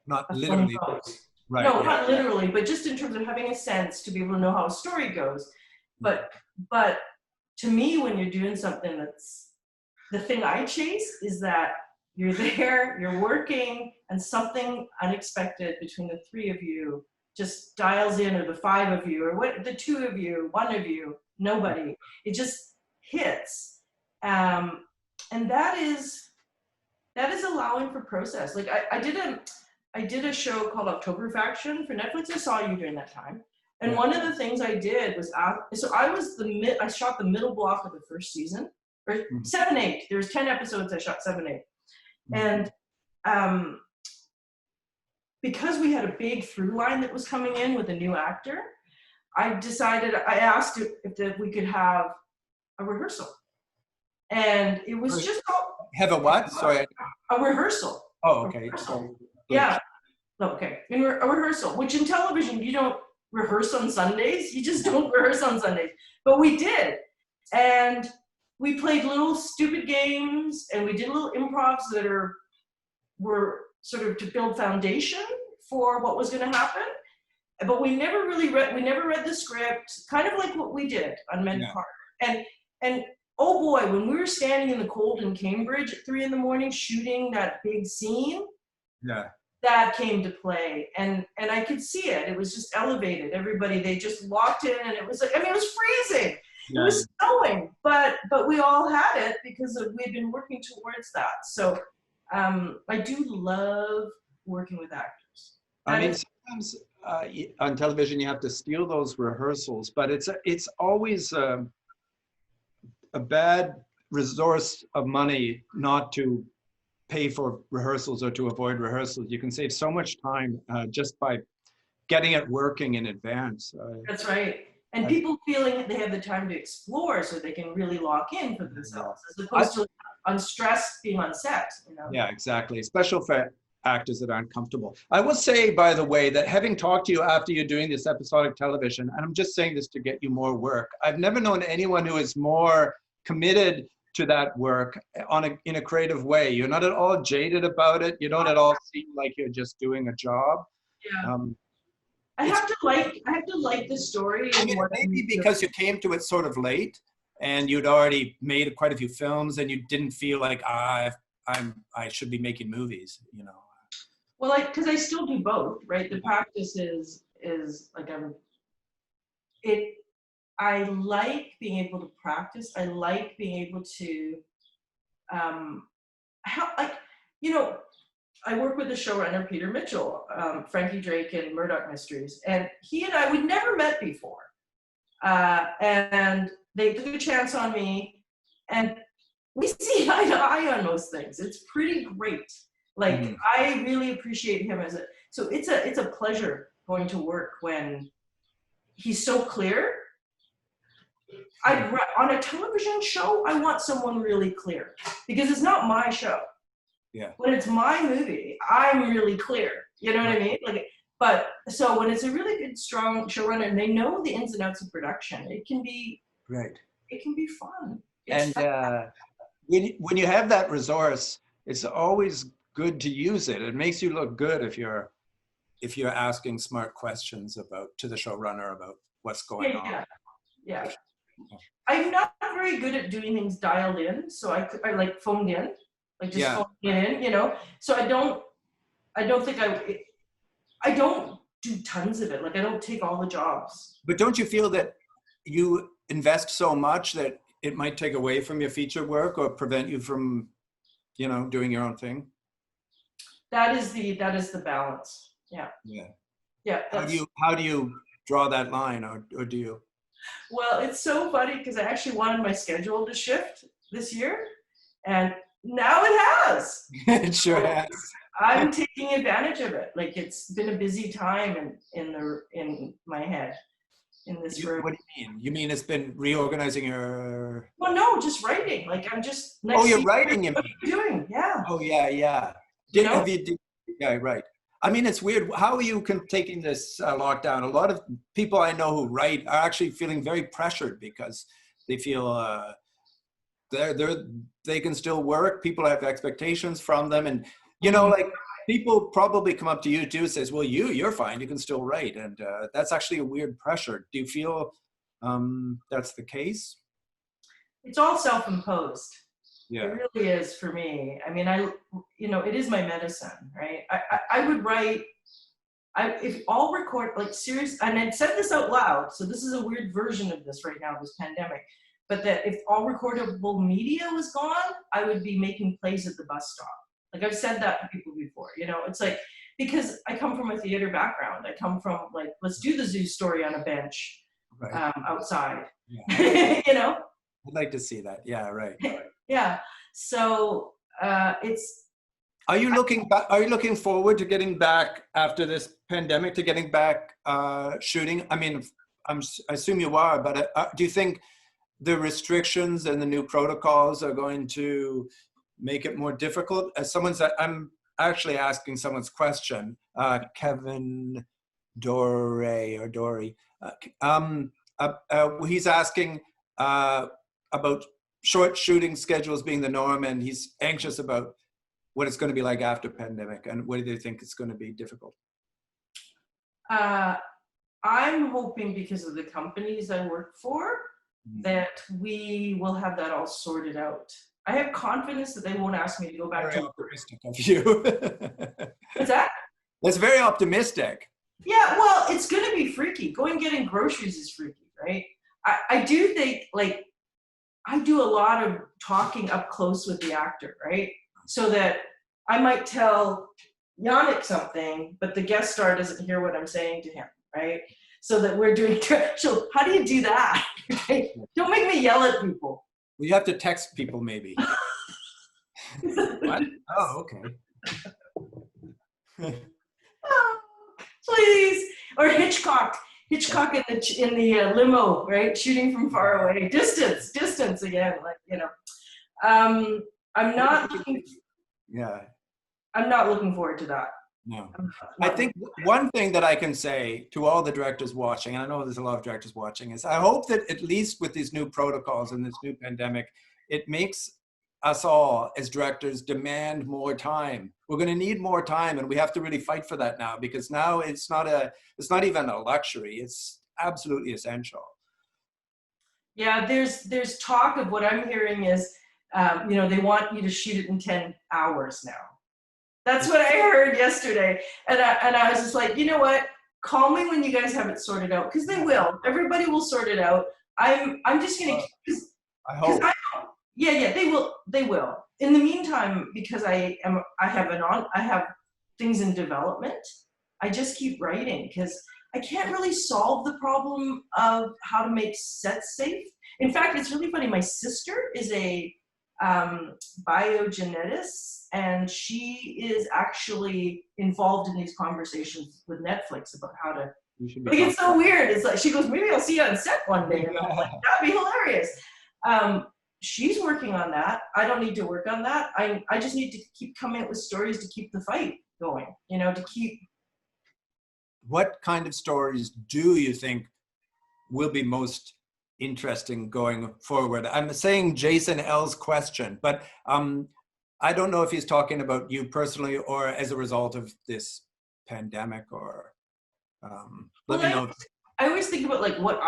not a literally film goes. right. No, not literally, but just in terms of having a sense to be able to know how a story goes. But to me, when you're doing something that's the thing I chase is that you're there, you're working, and something unexpected between the 3 of you just dials in, or the 5 of you, or the 2 of you, 1 of you, nobody. It just hits, and that is allowing for process. Like I did a show called October Faction for Netflix. I saw you during that time, and one of the things I did was I shot the middle block of the first season, or 7-8. There was 10 episodes. I shot 7-8, and because we had a big through line that was coming in with a new actor, I asked if we could have a rehearsal. And it was just have a what? Sorry. A rehearsal. Oh, okay. Yeah. Okay. A rehearsal, which in television you don't rehearse on Sundays. You just don't rehearse on Sundays. But we did. And we played little stupid games, and we did little improvs that were sort of to build foundation for what was going to happen. But we never read the script, kind of like what we did on Men Carter. And oh boy, when we were standing in the cold in Cambridge at 3 a.m. shooting that big scene, that came to play. And I could see it. It was just elevated. Everybody, they just locked in, and it was like, I mean, it was freezing. It was snowing, but we all had it because we'd been working towards that. So I do love working with actors. I mean, sometimes on television you have to steal those rehearsals, but it's always a bad resource of money not to pay for rehearsals or to avoid rehearsals. You can save so much time just by getting it working in advance. That's right. And people feeling they have the time to explore so they can really lock in for themselves, as opposed to unstressed being on set, you know? Yeah, exactly. Especially for actors that aren't comfortable. I will say, by the way, that having talked to you after you're doing this episodic television, and I'm just saying this to get you more work, I've never known anyone who is more committed to that work in a creative way. You're not at all jaded about it. You don't at all seem like you're just doing a job. Yeah. I have to like the story. I mean, maybe because you came to it sort of late and you'd already made quite a few films and you didn't feel like I should be making movies, you know. Well, because I still do both, right? The practice is like I like being able to practice. I like being able to I work with the showrunner Peter Mitchell, Frankie Drake and Murdoch Mysteries, and he and I, we'd never met before, and they took a chance on me, and we see eye to eye on most things. It's pretty great. Like I really appreciate him so it's a pleasure going to work when he's so clear. On a television show, I want someone really clear because it's not my show. Yeah. When it's my movie, I'm really clear. You know what I mean? But so when it's a really good, strong showrunner and they know the ins and outs of production, it can be right. It can be fun. And when you have that resource, it's always good to use it. It makes you look good if you're asking smart questions to the showrunner about what's going on. Yeah. I'm not very good at doing things dialed in, so I like phoned in, like just phoned in, you know. So I don't do tons of it. Like I don't take all the jobs. But don't you feel that you invest so much that it might take away from your feature work or prevent you from, you know, doing your own thing? That is the balance. Yeah. Yeah. Yeah. How do you draw that line, or do you? Well, it's so funny because I actually wanted my schedule to shift this year, and now it has. It sure has. I'm taking advantage of it. Like it's been a busy time in my head, in this room. What do you mean? You mean it's been reorganizing your? Well, no, just writing. Like I'm just. You're writing. What are you doing? Yeah. Oh yeah. Yeah, right. I mean, it's weird. How are you taking this lockdown? A lot of people I know who write are actually feeling very pressured because they feel they can still work. People have expectations from them, and you know, like people probably come up to you too, says, "Well, you're fine. You can still write," and that's actually a weird pressure. Do you feel that's the case? It's all self-imposed. Yeah. It really is for me. I mean, it is my medicine, right? I would write, if all record, like serious, and I'd said this out loud, so this is a weird version of this right now, this pandemic, but that if all recordable media was gone, I would be making plays at the bus stop. Like I've said that to people before, you know, it's like, because I come from a theater background. I come from like, let's do the zoo story on a bench outside, you know? I'd like to see that. Yeah, right. Yeah. So it's. Are you looking forward to getting back after this pandemic, to getting back shooting? I mean, I assume you are, but do you think the restrictions and the new protocols are going to make it more difficult? I'm actually asking someone's question, Kevin Dory. He's asking about short shooting schedules being the norm, and he's anxious about what it's going to be like after pandemic, and what do they think it's going to be difficult? I'm hoping, because of the companies I work for, that we will have that all sorted out. I have confidence that they won't ask me to go back. Very optimistic of you. What's that? That's very optimistic. Yeah, well, it's going to be freaky. Going getting groceries is freaky, right? I I do think, like, I do a lot of talking up close with the actor, right? So that I might tell Yannick something, but the guest star doesn't hear what I'm saying to him, right? So that we're doing, so how do you do that? Right? Don't make me yell at people. Well, you have to text people maybe. What? Oh, okay. Oh, please. Or Hitchcock in the limo, right? Shooting from far away. Distance again, like, you know. I'm not looking forward to that. No. I think one thing that I can say to all the directors watching, and I know there's a lot of directors watching, is I hope that at least with these new protocols and this new pandemic, it makes us all as directors demand more time. We're going to need more time, and we have to really fight for that now, because now it's not even a luxury. It's absolutely essential. Yeah, there's talk of, what I'm hearing is, you know, they want you to shoot it in 10 hours now. That's what I heard yesterday. And I was just like, you know what? Call me when you guys have it sorted out, because they will. Everybody will sort it out. I'm just gonna. I hope. Yeah, they will. They will. In the meantime, because I have things in development. I just keep writing, because I can't really solve the problem of how to make sets safe. In fact, it's really funny. My sister is a biogeneticist, and she is actually involved in these conversations with Netflix about how to. Like, it's so weird. It's like she goes, maybe I'll see you on set one day, and I'm like, that'd be hilarious. She's working on that. I don't need to work on that. I just need to keep coming up with stories to keep the fight going. You know, to keep. What kind of stories do you think will be most interesting going forward? I'm saying Jason L's question, but I don't know if he's talking about you personally or as a result of this pandemic, or let me know. I always think about, like, what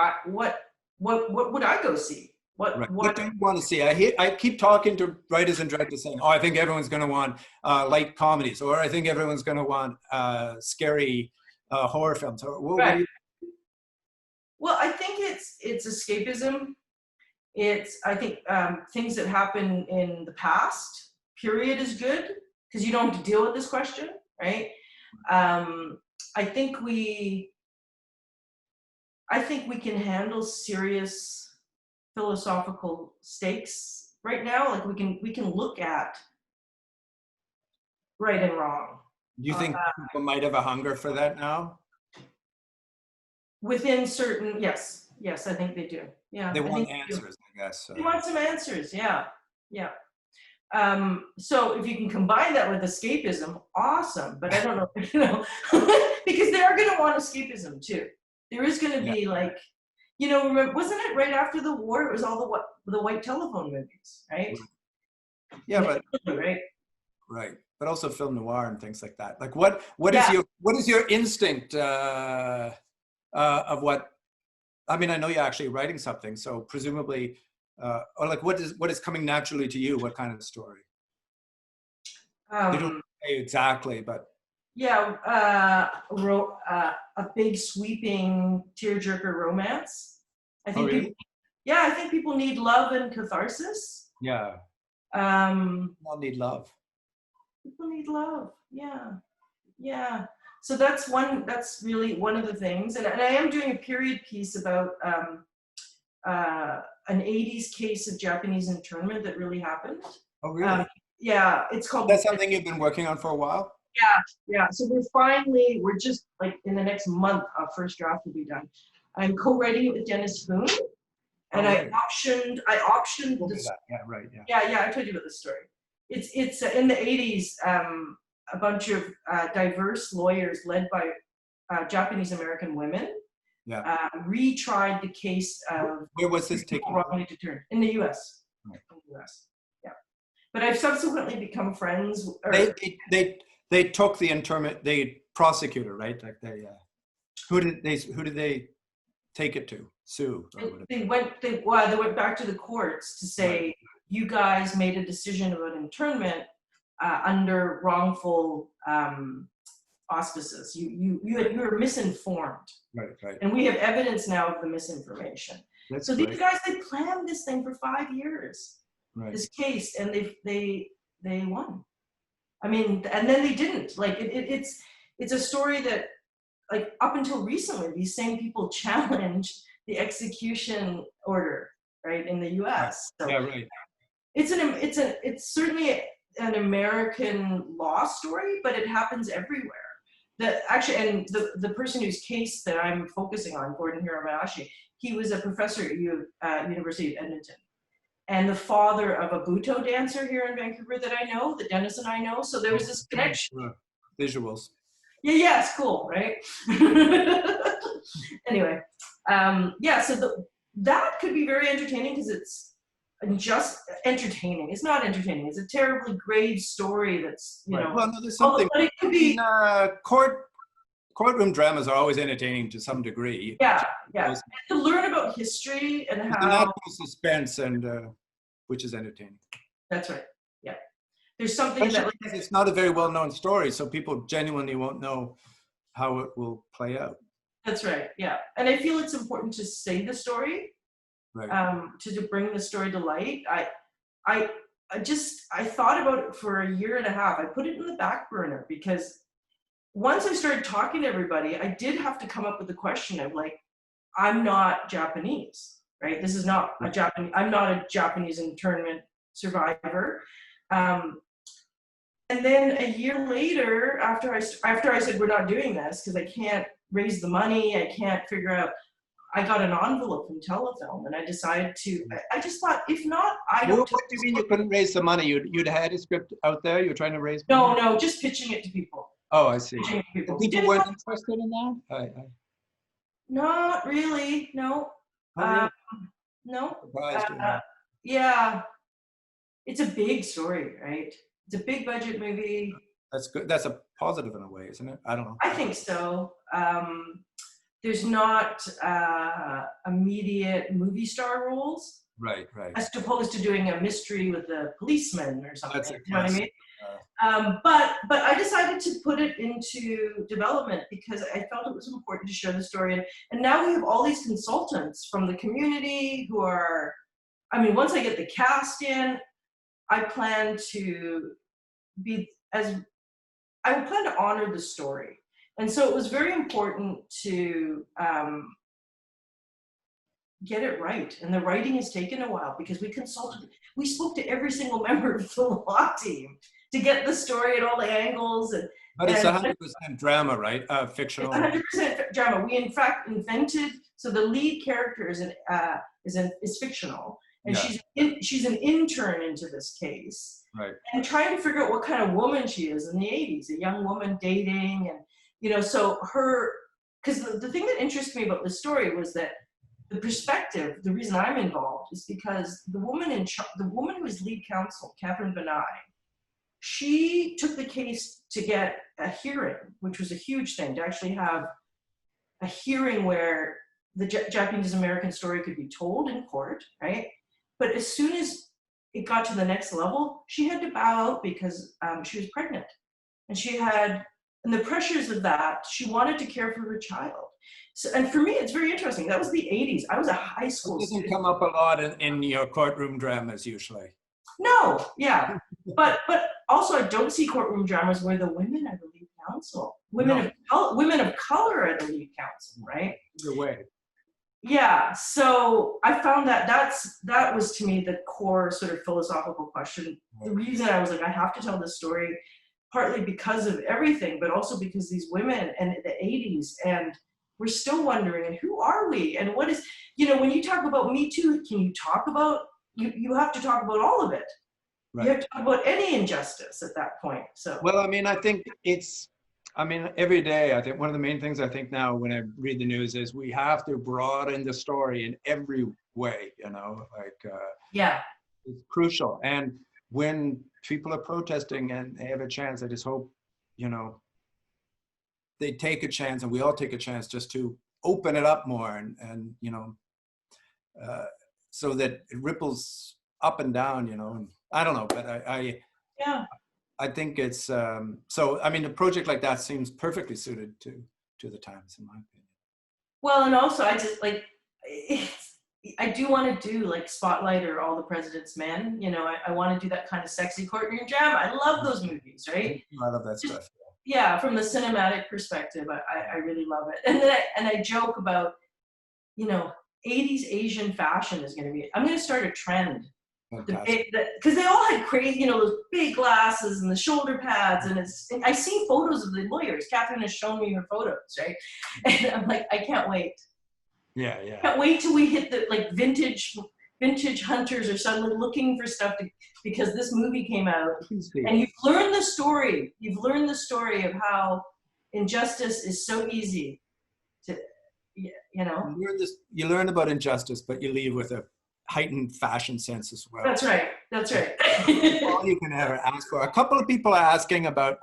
would I go see? What do you want to see? I keep talking to writers and directors saying, oh, I think everyone's going to want light comedies, or I think everyone's going to want scary horror films. What do you? Well, I think it's escapism. I think things that happen in the past period is good, because you don't have to deal with this question, right? I think we can handle serious philosophical stakes right now. Like, we can look at right and wrong. Do you think people might have a hunger for that now? Within certain, yes, I think they do. Yeah, they want answers, I guess. So. They want some answers. Yeah. So if you can combine that with escapism, awesome. But I don't know, you know, because they are going to want escapism too. There is going to be, like, you know, remember, wasn't it right after the war? It was all the white telephone movies, right? Yeah, but right. But also film noir and things like that. Like, what is your instinct of what? I mean, I know you're actually writing something, so presumably, or like, what is coming naturally to you? What kind of story? You don't say exactly, but a big sweeping tearjerker romance. I think really? I think people need love and catharsis. Yeah. People need love. People need love. Yeah. So that's really one of the things. And I am doing a period piece about an 80s case of Japanese internment that really happened. Oh, really? Yeah, it's called. That's something you've been working on for a while? Yeah. So we're just, like, in the next month, our first draft will be done. I'm co-writing it with Dennis Boone, and I optioned. This, yeah, right. Yeah. I told you about this story. It's in the 80s. A bunch of diverse lawyers led by Japanese American women retried the case of. Where was this taking place? In the U.S. Right. In the U.S. Yeah, but I've subsequently become friends. They took the internment. They prosecutor, right? Like who did they take it to? Sue. They went back to the courts to say, you guys made a decision about internment under wrongful auspices. You were misinformed. Right, right. And we have evidence now of the misinformation. That's So great. these guys, they planned this thing for 5 years, Right. this case, and they won. I mean, and then they didn't. Like it's a story that, like, up until recently, these same people challenged the execution order, right, in the U.S. So Yeah, right. it's certainly an American law story, but it happens everywhere. And the person whose case that I'm focusing on, Gordon Hiramayashi, he was a professor at University of Edmonton, and the father of a Buto dancer here in Vancouver that I know, that Dennis and I know. So there was this connection. Visuals. Yeah, it's cool, right? Anyway, so that could be very entertaining because it's just entertaining. It's not entertaining. It's a terribly grave story that's, you know. Well, no, there's something. But it could be. Courtroom dramas are always entertaining to some degree. Yeah. And to learn about history and There's how. a natural suspense, and which is entertaining. That's right. Yeah. There's something Especially that. because it's not a very well-known story, so people genuinely won't know how it will play out. That's right. Yeah. And I feel it's important to say the story. Right. To bring the story to light. I thought about it for a year and a half. I put it in the back burner because once I started talking to everybody, I did have to come up with the question of, like, I'm not Japanese, right? This is not a Japanese. I'm not a Japanese internment survivor. And then a year later, after I said we're not doing this because I can't raise the money, I can't figure out. I got an envelope from Telefilm, and I decided to. I just thought, if not, I don't. What do you mean you couldn't raise the money? You'd had a script out there. You were trying to raise money? No, just pitching it to people. Oh, I see. Pitching it to people. People weren't interested in that? Not really. No. No. Surprised. Yeah. It's a big story, right? It's a big budget movie. That's good. That's a positive in a way, isn't it? I don't know. I think so. There's not immediate movie star roles. Right. As opposed to doing a mystery with a policeman or something. That's you know what I mean? Uh, But I decided to put it into development because I felt it was important to share the story. And now we have all these consultants from the community who are, I mean, once I get the cast in, I plan to honor the story. And so it was very important to get it right. And the writing has taken a while because we spoke to every single member of the law team to get the story at all the angles. But it's 100% drama, right? Fictional. It's 100% drama. We in fact invented, so the lead character is fictional. And she's an intern into this case. Right. And trying to figure out what kind of woman she is in the 80s, a young woman dating, and, you know, so because the thing that interested me about this story was that the perspective, the reason I'm involved is because the woman who is lead counsel, Catherine Benai, she took the case to get a hearing, which was a huge thing, to actually have a hearing where the Japanese American story could be told in court, right? But as soon as it got to the next level, she had to bow out because she was pregnant. And the pressures of that, she wanted to care for her child. So, and for me, it's very interesting. That was the 80s. I was a high school student. It doesn't come up a lot in your courtroom dramas usually. No, yeah. But also I don't see courtroom dramas where the women are the lead counsel. Women of color are the lead counsel, right? Either way. Yeah, so I found that was to me the core sort of philosophical question. The reason I was like, I have to tell this story, partly because of everything, but also because these women and the 80s, and we're still wondering, and who are we? And what is, you know, when you talk about Me Too, can you talk about, you have to talk about all of it. Right. You have to talk about any injustice at that point. So. Well, I mean, I think every day, I think one of the main things I think now when I read the news is we have to broaden the story in every way, you know, like, yeah, it's crucial. And when people are protesting and they have a chance, I just hope, you know, they take a chance and we all take a chance just to open it up more and you know, so that it ripples up and down, you know, and I don't know, but I think it's so. I mean, a project like that seems perfectly suited to the times, in my opinion. Well, and also I just like, I do want to do like Spotlight or All the President's Men. You know, I want to do that kind of sexy courtroom drama. I love those movies, right? I love that stuff. Yeah, from the cinematic perspective, I really love it. And then I joke about, you know, 80s Asian fashion is going to be, I'm going to start a trend. Because they all had crazy, you know, those big glasses and the shoulder pads, and I see photos of the lawyers. Catherine has shown me her photos, right? And I'm like, I can't wait. Yeah, yeah. Can't wait till we hit the like vintage hunters or something looking for stuff because this movie came out, and you've learned the story. You've learned the story of how injustice is so easy to, you know. You learn about injustice, but you leave with a heightened fashion sense as well. That's right. That's right. All you can ever ask for. A couple of people are asking about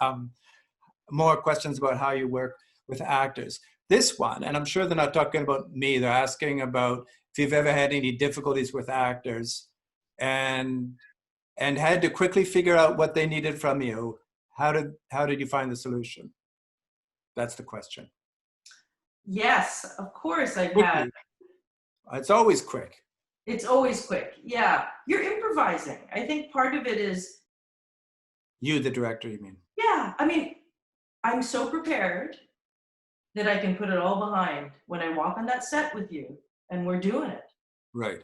more questions about how you work with actors. This one, and I'm sure they're not talking about me, they're asking about if you've ever had any difficulties with actors and had to quickly figure out what they needed from you. How did you find the solution? That's the question. Yes, of course I've Quickly. had. It's always quick. It's always quick. Yeah. You're improvising. I think part of it is. You, the director, you mean? Yeah. I mean, I'm so prepared that I can put it all behind when I walk on that set with you and we're doing it. Right.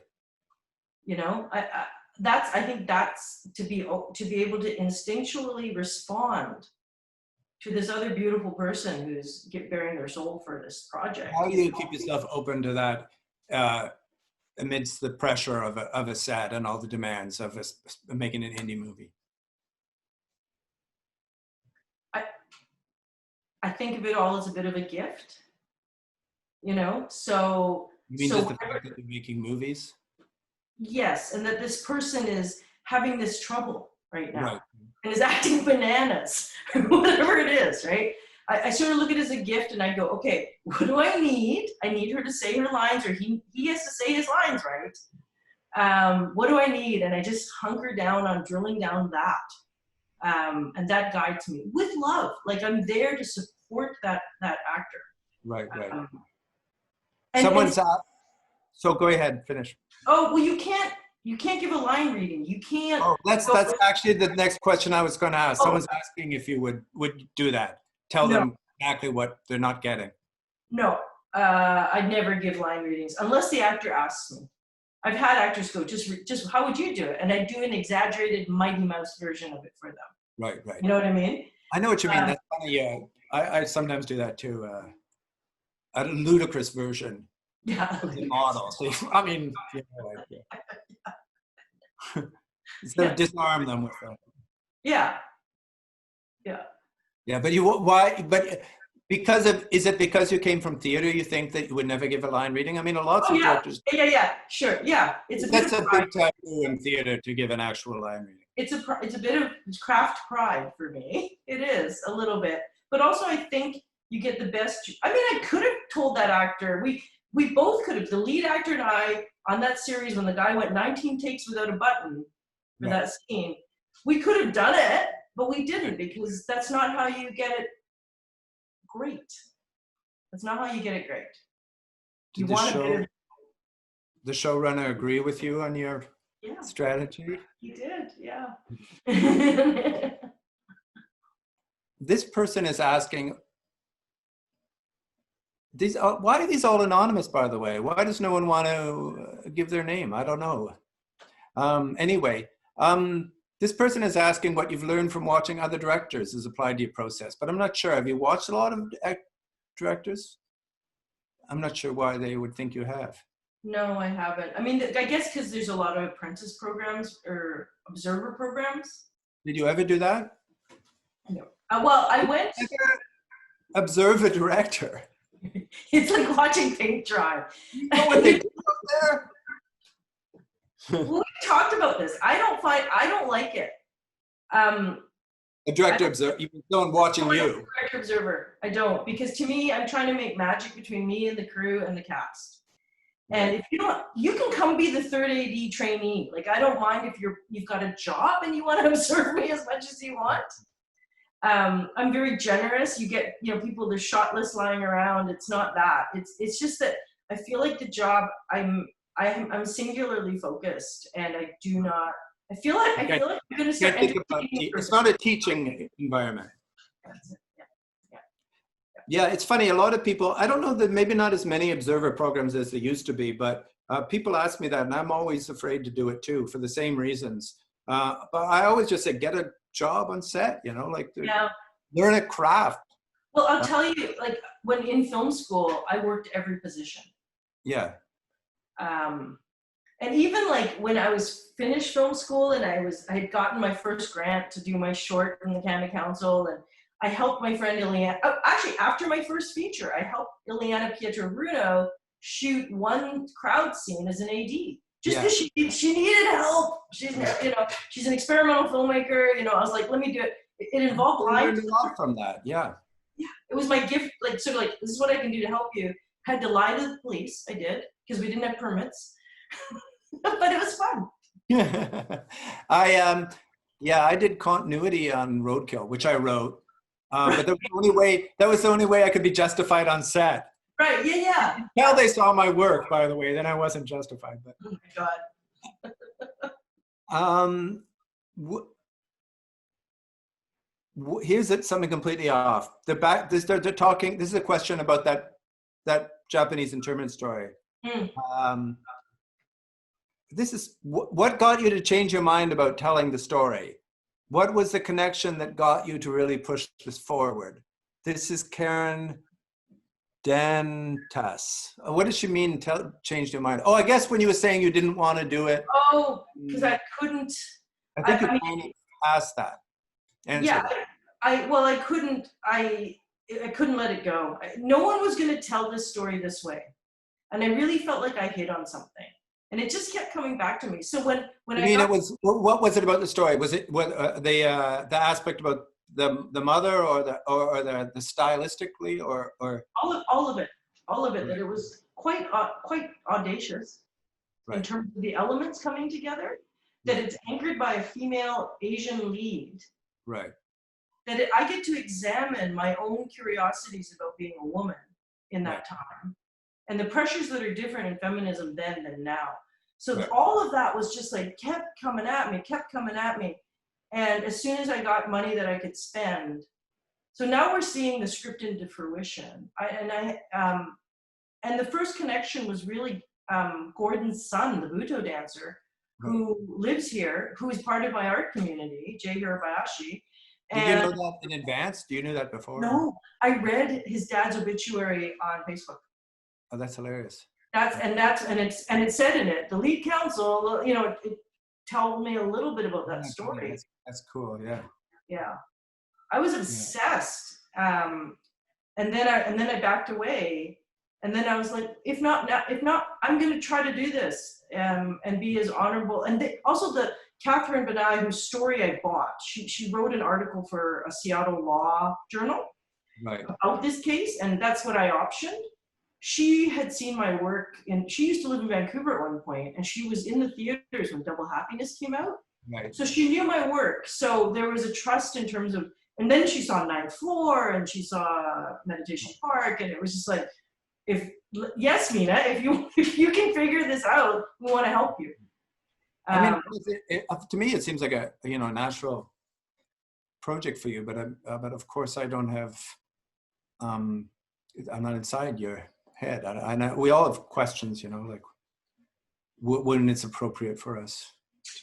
You know, I think that's to be able to instinctually respond to this other beautiful person who's bearing their soul for this project. How do you keep yourself open to that amidst the pressure of a set and all the demands of making an indie movie? I think of it all as a bit of a gift, you know. So you mean just the fact that you're making movies? Yes, and that this person is having this trouble right now, right. And is acting bananas, or whatever it is, right? I sort of look at it as a gift, and I go, okay, what do I need? I need her to say her lines, or he has to say his lines, right? What do I need? And I just hunker down on drilling down that. And that guides me with love. Like I'm there to support that actor. Right. Someone's out. So go ahead, finish. Oh, well, you can't give a line reading. You can't. Oh, that's actually the next question I was going to ask. Someone's asking if you would do that. Tell them exactly what they're not getting. No, I'd never give line readings unless the actor asks me. I've had actors go, just how would you do it? And I do an exaggerated Mighty Mouse version of it for them. Right. You know what I mean? I know what you mean. That's funny. Yeah, I sometimes do that too. A ludicrous version. Yeah. Of the model. So I mean, instead of disarm them with that. Yeah. Yeah, but why? But is it because you came from theater? You think that you would never give a line reading? I mean, lots of directors. Yeah, sure. Yeah, That's a big taboo in theater to give an actual line reading. It's a bit of craft pride for me. It is a little bit, but also I think you get the best. I mean, I could have told that actor. We both could have. The lead actor and I on that series when the guy went 19 takes without a button for that scene. We could have done it, but we didn't because that's not how you get it great. That's not how you get it great. Did the showrunner agree with you on your strategy? He did, yeah. This person is asking, why are these all anonymous, by the way? Why does no one want to give their name? I don't know. Anyway, this person is asking what you've learned from watching other directors as applied to your process, but I'm not sure. Have you watched a lot of directors? I'm not sure why they would think you have. No, I haven't. I mean, I guess because there's a lot of apprentice programs or observer programs. Did you ever do that? No. Well, I went. Observe a director. It's like watching paint dry. You know what they do up there? We talked about this. I don't like it. A director observer, even someone watching you. Director observer. I don't, because to me, I'm trying to make magic between me and the crew and the cast. And if you don't, you can come be the third AD trainee. Like, I don't mind if you've got a job and you want to observe me as much as you want. I'm very generous. You get, people, there's shot lists lying around. It's not that. It's just that I feel like the job, I'm singularly focused, and I do not. I feel like I'm going to start. It's not a teaching environment. That's it. Yeah, it's funny. A lot of people, I don't know that maybe not as many observer programs as there used to be, but people ask me that, and I'm always afraid to do it too for the same reasons. But I always just say, get a job on set, learn a craft. Well, I'll tell you, like, when in film school, I worked every position. Yeah. And even like when I was finished film school and I had gotten my first grant to do my short from the Canada Council, and I helped my friend Ileana, actually after my first feature, I helped Ileana Pietro-Bruno shoot one crowd scene as an AD. Just because she needed help. She's an experimental filmmaker. I was like, let me do it. It involved lying. Learned a lot from that. Yeah. Yeah, it was my gift. Like, sort of like, this is what I can do to help you. Had to lie to the police. I did, because we didn't have permits. But it was fun. I did continuity on Roadkill, which I wrote. But that was the only way I could be justified on set. Right, yeah. Until they saw my work, by the way, then I wasn't justified. But oh my God. Here's something completely off. They're talking. This is a question about that Japanese internment story. This is what got you to change your mind about telling the story? What was the connection that got you to really push this forward? This is Karen Dantas. What does she mean, changed your mind? Oh, I guess when you were saying you didn't want to do it. Oh, because I couldn't. I think you kind of asked that. Yeah, I couldn't let it go. No one was going to tell this story this way. And I really felt like I hit on something. And it just kept coming back to me. So when what was it about the story? Was it the aspect about the mother or the stylistically or all of it that it was quite audacious in terms of the elements coming together, that it's anchored by a female Asian lead, right, that I get to examine my own curiosities about being a woman in that time, and the pressures that are different in feminism then than now. So all of that was just like kept coming at me. And as soon as I got money that I could spend, so now we're seeing the script into fruition. And the first connection was really Gordon's son, the Buto dancer, who lives here, who is part of my art community, Jay Hirabayashi. Did you know that in advance? Do you know that before? No, I read his dad's obituary on Facebook. Oh, that's hilarious. And it said in it, the lead counsel, it told me a little bit about that story. That's cool. Yeah. Yeah, I was obsessed. And then I backed away, and then I was like, if not, I'm going to try to do this and be as honorable. And also the Catherine Benai, whose story I bought, she wrote an article for a Seattle law journal about this case, and that's what I optioned. She had seen my work, and she used to live in Vancouver at one point, and she was in the theaters when Double Happiness came out. Right. So she knew my work. So there was a trust in terms of, and then she saw Ninth Floor, and she saw Meditation Park, and it was just like, yes, Mina, if you can figure this out, we want to help you. I mean, to me, it seems like a natural project for you, but of course, I don't have. I'm not inside your head. I know we all have questions, like when it's appropriate for us.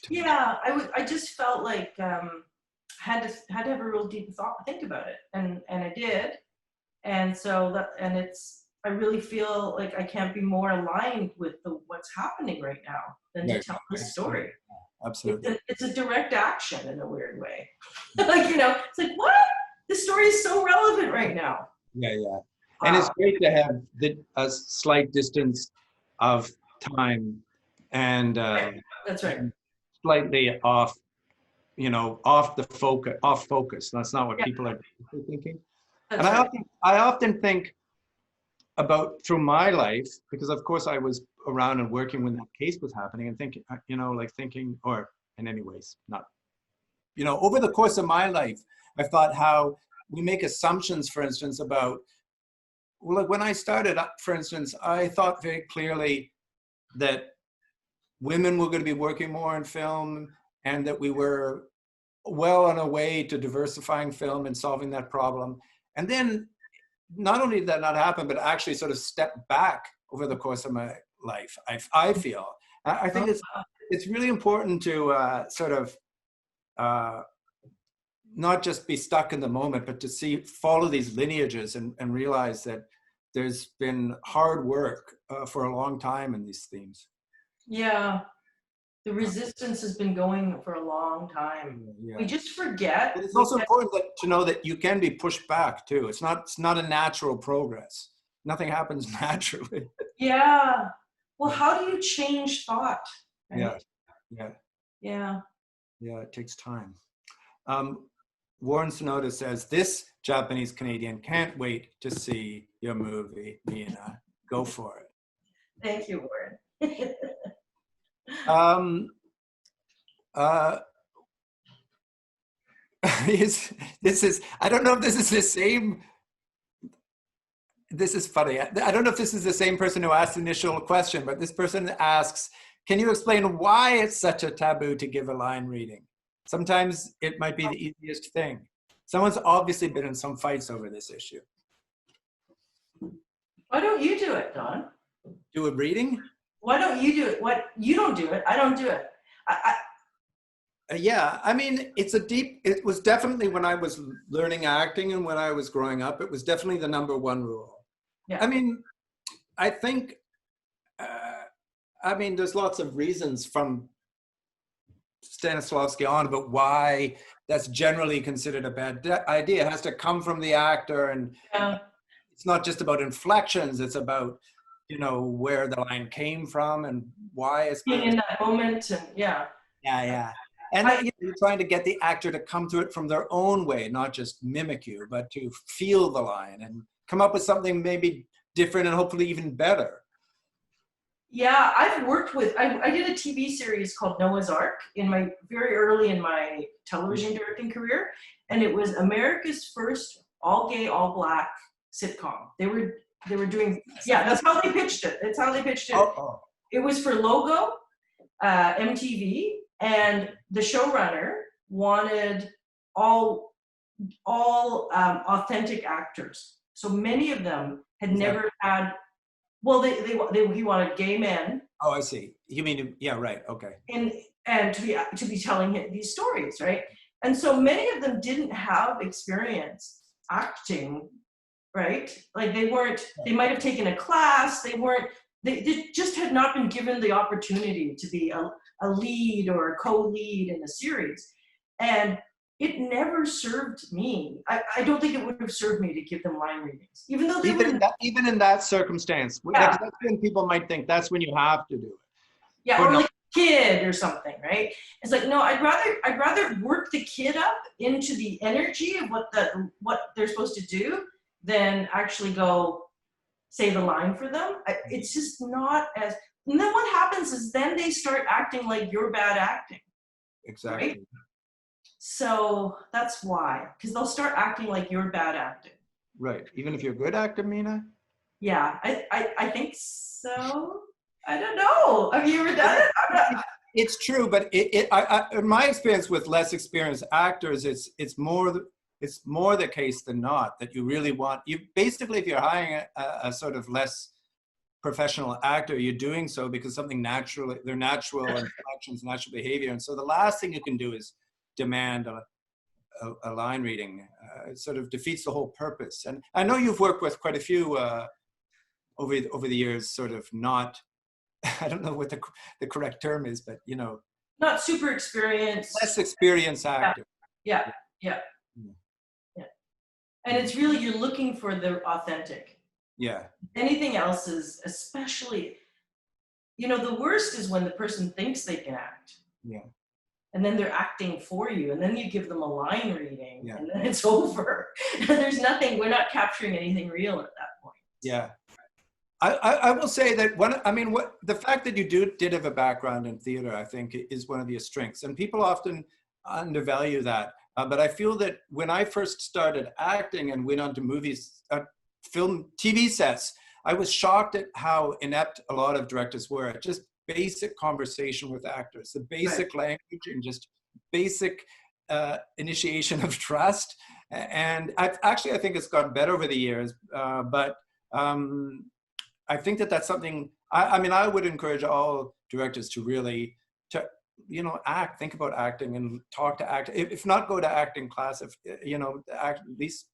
Yeah, I just felt like had to have a real deep think about it, and I did, and so I really feel like I can't be more aligned with what's happening right now than to tell this story. Absolutely, it's a direct action in a weird way. Like it's like, what? This story is so relevant right now. Yeah. And it's great to have a slight distance of time and that's right. Slightly off focus. That's not what people are thinking. That's and I often think about through my life, because of course I was around and working when that case was happening, and thinking, or in any ways, not, over the course of my life, I've thought how we make assumptions, for instance, about, well, like when I started, for instance, I thought very clearly that women were going to be working more in film, and that we were well on our way to diversifying film and solving that problem. And then not only did that not happen, but actually sort of stepped back over the course of my life, I feel. I think it's really important to sort of not just be stuck in the moment, but to follow these lineages and realize that there's been hard work for a long time in these themes. Yeah. The resistance has been going for a long time. Yeah. We just forget. But it's also important to know that you can be pushed back too. It's not a natural progress. Nothing happens naturally. Yeah. Well, how do you change thought? Right? Yeah, it takes time. Warren Sonoda says, this Japanese Canadian can't wait to see your movie, Mina. Go for it. Thank you, Warren. This is, I don't know if this is the same, this is funny. I don't know if this is the same person who asked the initial question, but this person asks, can you explain why it's such a taboo to give a line reading? Sometimes it might be the easiest thing. Someone's obviously been in some fights over this issue. Why don't you do it, Don? Do a reading? Why don't you do it? You don't do it. I don't do it. Yeah, I mean, it was definitely when I was learning acting and when I was growing up, it was definitely the number one rule. Yeah. I mean, I think, there's lots of reasons from Stanislavski on about why that's generally considered a bad idea. It has to come from the actor, and it's not just about inflections, it's about, where the line came from and why it's being in that moment. And yeah. And you're trying to get the actor to come to it from their own way, not just mimic you, but to feel the line and come up with something maybe different and hopefully even better. Yeah, I've worked with, I did a TV series called Noah's Ark very early in my television directing career. And it was America's first all gay, all black sitcom. They were doing, that's how they pitched it. That's how they pitched it. Oh. It was for Logo, MTV, and the showrunner wanted all authentic actors. So many of them had never had, well, he wanted gay men. Oh, I see. You mean, yeah, right, okay. And to be telling these stories, right? And so many of them didn't have experience acting, right? Like they might have taken a class, they just had not been given the opportunity to be a lead or a co-lead in a series. And it never served me. I don't think it would have served me to give them line readings, even though even in that circumstance. That's when people might think that's when you have to do it. Yeah, or like a kid or something, right? It's like, no, I'd rather work the kid up into the energy of what they're supposed to do than actually go say the line for them. It's just not as. And then what happens is then they start acting like you're bad acting. Exactly. Right? So that's why, because they'll start acting like you're bad acting. Right. Even if you're a good actor, Mina? Yeah, I think so. I don't know. Have you ever done it? It's true, but in my experience with less experienced actors, it's more the case than not that you really want, basically, if you're hiring a sort of less professional actor, you're doing so because something they're natural inflections, natural behavior. And so the last thing you can do is demand a line reading. It sort of defeats the whole purpose. And I know you've worked with quite a few over the years, sort of not, I don't know what the correct term is, but not super experienced. Less experienced actor. Yeah. And it's really, you're looking for the authentic. Yeah. Anything else is, especially, the worst is when the person thinks they can act. Yeah. And then they're acting for you, and then you give them a line reading, and then it's over. There's nothing, we're not capturing anything real at that point. Yeah. I will say that the fact that you did have a background in theater, I think is one of your strengths, and people often undervalue that. But I feel that when I first started acting and went on to movies, film, TV sets, I was shocked at how inept a lot of directors were at just basic conversation with actors, the basic language and just basic initiation of trust. And I think it's gotten better over the years, but I think that that's something, I would encourage all directors to really, think about acting and talk to actors. If not go to acting class, at least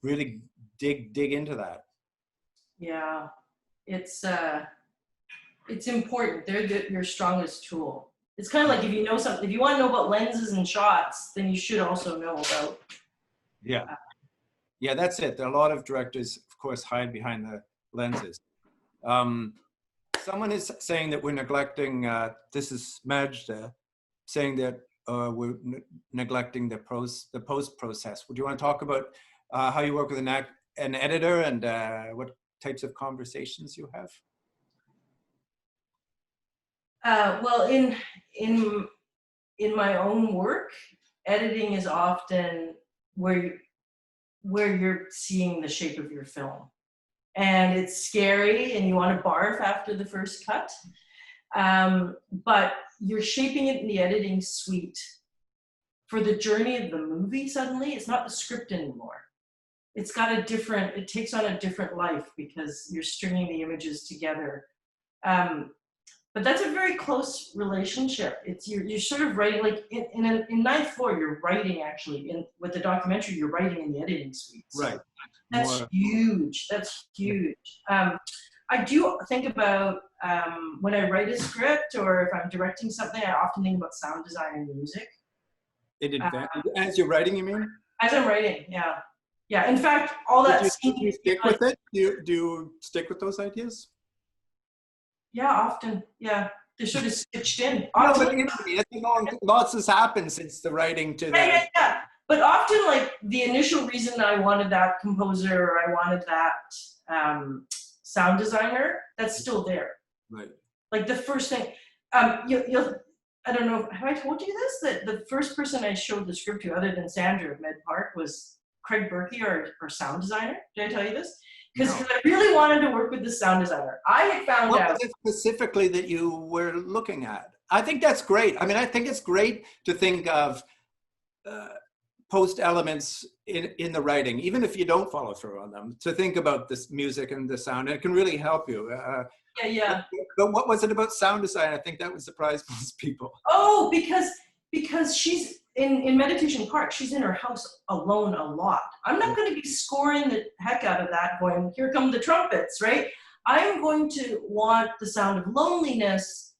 really dig into that. Yeah, it's important. They're your strongest tool. It's kind of like if you know something, if you want to know about lenses and shots, then you should also know about. Yeah, that's it. There are a lot of directors, of course, hide behind the lenses. Someone is saying that we're neglecting, this is Majda, saying that we're neglecting the post process. Would you want to talk about how you work with an editor and what types of conversations you have? Well, in my own work, editing is often where you're seeing the shape of your film. And it's scary and you want to barf after the first cut. But you're shaping it in the editing suite for the journey of the movie suddenly. It's not the script anymore. It takes on a different life because you're stringing the images together. But that's a very close relationship. You're sort of writing, like in Ninth Floor, you're writing actually, with the documentary, you're writing in the editing suite. So right. That's huge. That's huge. I do think about when I write a script or if I'm directing something, I often think about sound design and music. As you're writing, you mean? As I'm writing, yeah. Yeah, in fact, all that Do you stick with it? Do you stick with those ideas? Yeah, often. Yeah, they're sort of stitched in. No, but lots has happened since the writing to that. Yeah. But often, like, the initial reason I wanted that composer or I wanted that sound designer, that's still there. Right. Like the first thing, I don't know, have I told you this? That the first person I showed the script to, other than Sandra of Med Park, was Craig Berkey, our sound designer. Did I tell you this? Because I really wanted to work with the sound designer. I had found out. What was it specifically that you were looking at? I think that's great. I think it's great to think of post elements in the writing, even if you don't follow through on them, to think about this music and the sound. It can really help you. Yeah. But what was it about sound design? I think that would surprise most people. Oh, because she's in Meditation Park, she's in her house alone a lot. I'm not going to be scoring the heck out of that going, here come the trumpets, right? I'm going to want the sound of loneliness.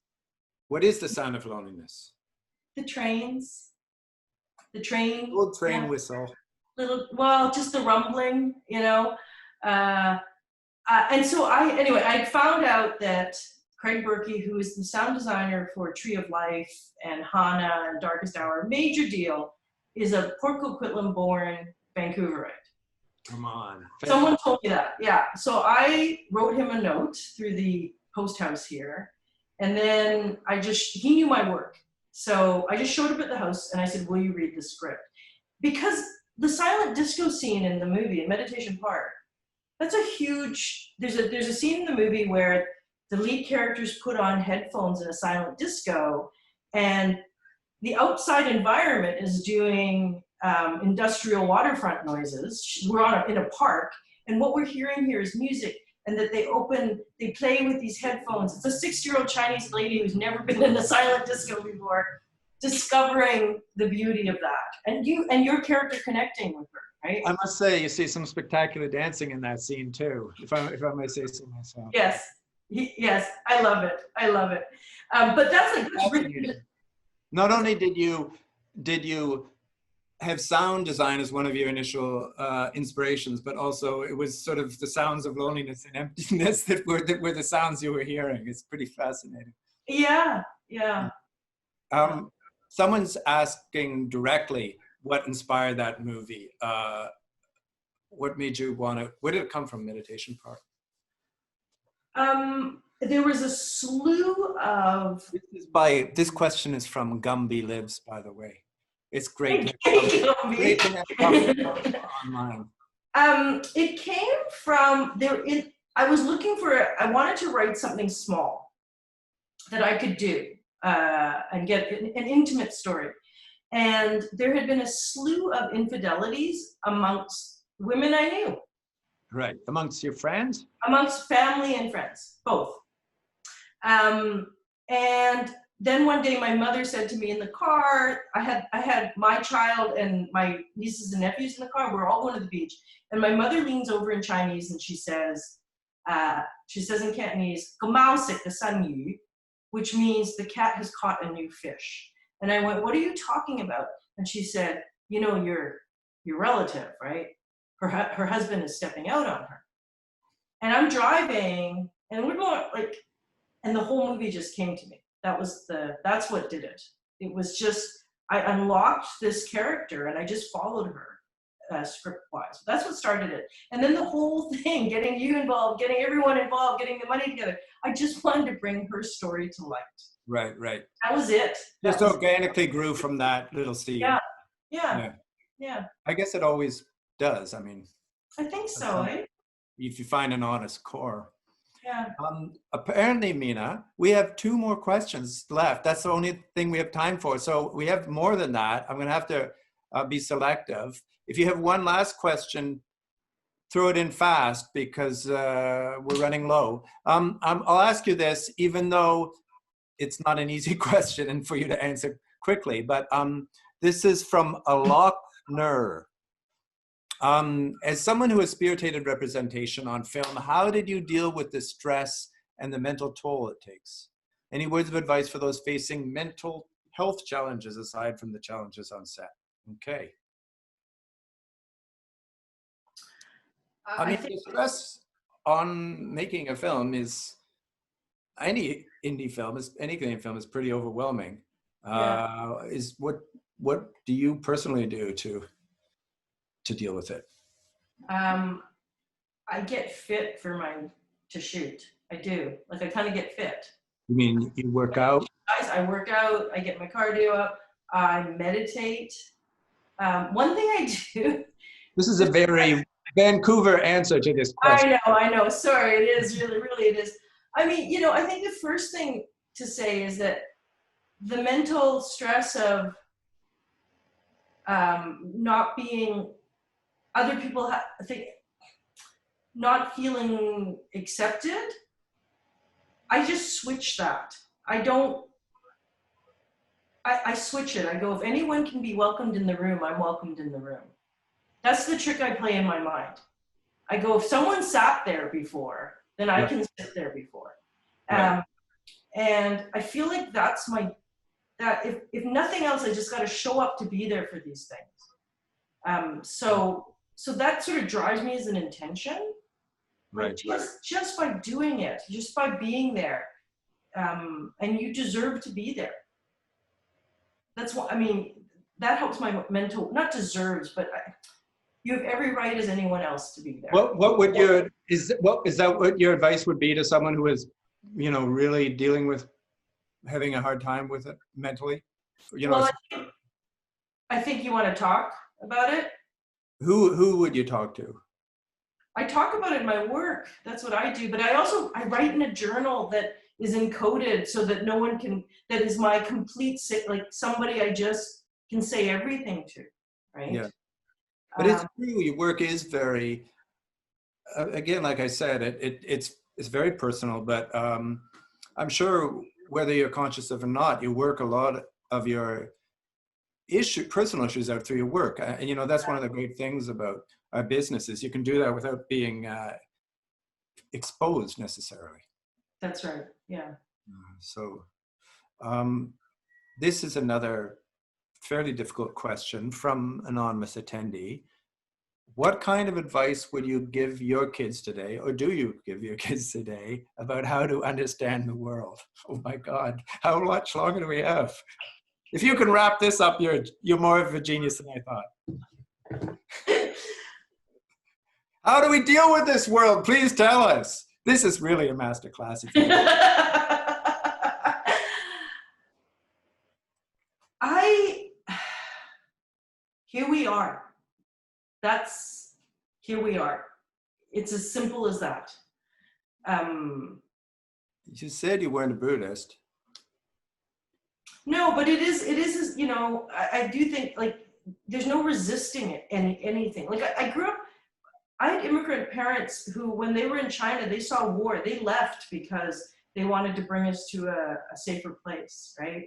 What is the sound of loneliness? The trains. The train. Old train whistle. Just the rumbling, and so I found out that Craig Berkey, who is the sound designer for Tree of Life and Hana and Darkest Hour, major deal, is a Port Coquitlam born Vancouverite. Come on. Someone told me that, yeah. So I wrote him a note through the post house here, and then he knew my work. So I just showed up at the house and I said, will you read the script? Because the silent disco scene in the movie, in Meditation Park, that's a huge, there's a scene in the movie where the lead characters put on headphones in a silent disco and the outside environment is doing industrial waterfront noises. We're in a park, and what we're hearing here is music, and that they play with these headphones. It's a 6-year-old Chinese lady who's never been in a silent disco before, discovering the beauty of that, and your character connecting with her, right? I must say, you see some spectacular dancing in that scene too, if I may say so myself. Yes, yes, I love it. But that's Not only did you have sound design as one of your initial inspirations, but also it was sort of the sounds of loneliness and emptiness that were the sounds you were hearing. It's pretty fascinating. Yeah. Someone's asking directly what inspired that movie. What made you want to? Where did it come from? Meditation Park. There was a slew of. This question is from Gumby Lives, by the way. It's great. Gumby. Great to have Gumby online. It came from there. I was looking for. I wanted to write something small that I could do and get an intimate story. And there had been a slew of infidelities amongst women I knew. Right. Amongst your friends? Amongst family and friends, both. And then one day my mother said to me in the car, I had my child and my nieces and nephews in the car. We're all going to the beach. And my mother leans over in Chinese and she says in Cantonese, "Gamaosik the sun yu," which means the cat has caught a new fish. And I went, "What are you talking about?" And she said, "You know, your relative, right? Her husband is stepping out on her." And I'm driving and we're going like, and the whole movie just came to me. That's what did it. It was just, I unlocked this character and I just followed her script wise. That's what started it. And then the whole thing, getting you involved, getting everyone involved, getting the money together. I just wanted to bring her story to light. Right. That was it. Just organically grew from that little seed. Yeah. I guess it always does. I mean, I think so, eh? If you find an honest core. Yeah. Apparently, Mina, we have 2 more questions left. That's the only thing we have time for. So we have more than that. I'm going to have to be selective. If you have one last question, throw it in fast because we're running low. I'll ask you this, even though it's not an easy question and for you to answer quickly, but this is from Alok Nur. As someone who has spearheaded representation on film, how did you deal with the stress and the mental toll it takes? Any words of advice for those facing mental health challenges aside from the challenges on set? Okay. I mean, the stress on making a film is, any indie film, anything film is pretty overwhelming. Yeah. What do you personally do to deal with it? I get fit to shoot. I do. Like I kind of get fit. You mean you work out? I work out. I get my cardio up. I meditate. One thing I do. This is a very Vancouver answer to this question. I know. Sorry, it is really it is. I mean, you know, I think the first thing to say is that the mental stress of not being, other people not feeling accepted, I just switch that. I switch it. I go, if anyone can be welcomed in the room, I'm welcomed in the room. That's the trick I play in my mind. I go, if someone sat there before, then I can sit there before. Right. And I feel like that's if nothing else, I just got to show up to be there for these things. So that sort of drives me as an intention. Right. Just by doing it, just by being there. And you deserve to be there. That's what, I mean, that helps my mental, not deserves, but you have every right as anyone else to be there. Is that what your advice would be to someone who is, you know, really dealing with Having a hard time with it mentally? You know, well, I think you want to talk about it. who would you talk to? I talk about it in my work. That's what I do. But I write in a journal that is encoded so that no one can, that is my complete, like somebody I just can say everything to, right? Yeah. But it's true, your work is very, again, like I said, it's very personal, but I'm sure whether you're conscious of it or not, you work a lot of your personal issues out through your work. And you know, that's one of the great things about our business is you can do that without being exposed necessarily. That's right, yeah. So this is another fairly difficult question from anonymous attendee. What kind of advice would you give your kids today, or do you give your kids today, about how to understand the world? Oh my God, how much longer do we have? If you can wrap this up, you're more of a genius than I thought. How do we deal with this world? Please tell us. This is really a masterclass. Here we are. Here we are. It's as simple as that. You said you weren't a Buddhist. No, but it is, you know, I do think like there's no resisting it, anything. Like I grew up, I had immigrant parents who, when they were in China, they saw war, they left because they wanted to bring us to a safer place, right?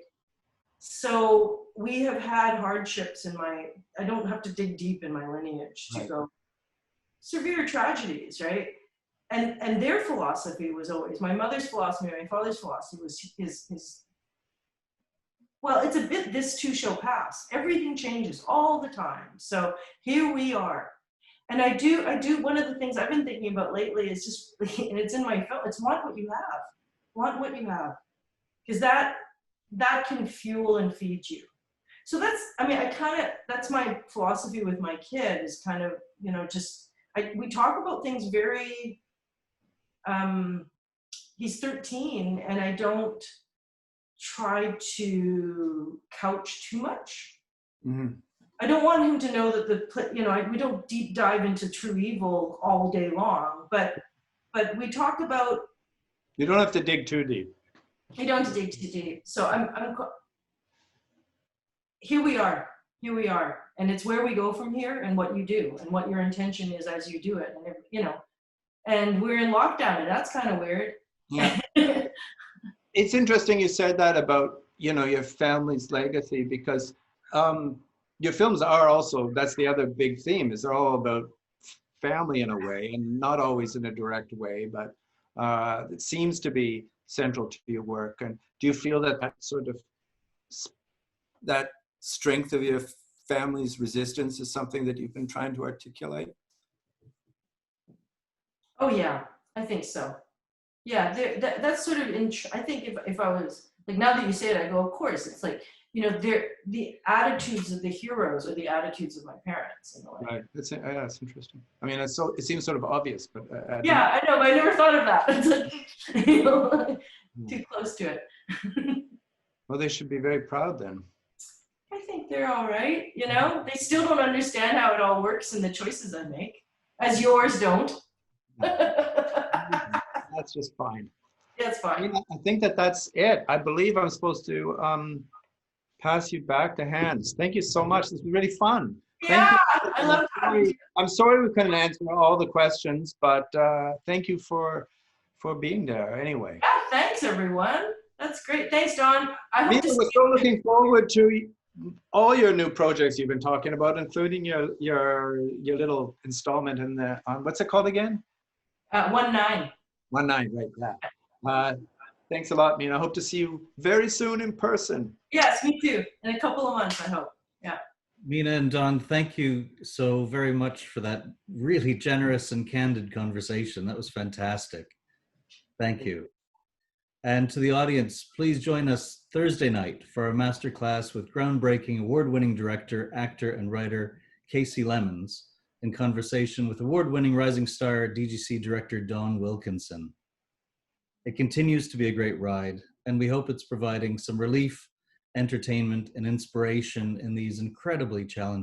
So we have had hardships I don't have to dig deep in my lineage to go, severe tragedies, right? And their philosophy was always, my mother's philosophy, my father's philosophy was well, it's a bit, this too shall pass. Everything changes all the time. So here we are. And I do, one of the things I've been thinking about lately is just, and it's in my film, it's want what you have. Want what you have. Because that can fuel and feed you. So that's, I mean, that's my philosophy with my kid is kind of, you know, just, we talk about things very, he's 13 and I don't try to couch too much. Mm-hmm. I don't want him to know that you know, we don't deep dive into true evil all day long, but we talk about. You don't have to dig too deep. You don't have to dig too deep. So here we are, and it's where we go from here, and what you do, and what your intention is as you do it, and you know, and we're in lockdown, and that's kind of weird. Yeah. It's interesting you said that about, you know, your family's legacy, because your films are also, that's the other big theme, is they're all about family in a way, and not always in a direct way, but it seems to be central to your work. And do you feel that that sort of, that strength of your family's resistance is something that you've been trying to articulate? Oh yeah, I think so. Yeah, that's sort of, I think if I was, like, now that you say it, I go, of course, it's like, you know, the attitudes of the heroes are the attitudes of my parents in a way. right? That's interesting. I mean, it seems sort of obvious, but Yeah, I know, but I never thought of that. It's like, you know, too close to it. Well, they should be very proud then. I think they're all right, you know? They still don't understand how it all works and the choices I make, as yours don't. That's just fine. That's fine. I think that's it. I believe I'm supposed to pass you back to Hans. Thank you so much. This was really fun. Yeah, I love it. I'm sorry we couldn't answer all the questions, but thank you for being there anyway. Yeah, thanks everyone. That's great. Thanks, Don. I hope Mina, to we're see so looking forward to all your new projects you've been talking about, including your little installment in the what's it called again? 1-9. 1-9, right? Yeah. Thanks a lot, Mina. I hope to see you very soon in person. Yes, me too. In a couple of months, I hope. Yeah. Mina and Don, thank you so very much for that really generous and candid conversation. That was fantastic. Thank you. And to the audience, please join us Thursday night for our masterclass with groundbreaking award-winning director, actor, and writer Casey Lemons in conversation with award-winning rising star DGC director Dawn Wilkinson. It continues to be a great ride, and we hope it's providing some relief, entertainment, and inspiration in these incredibly challenging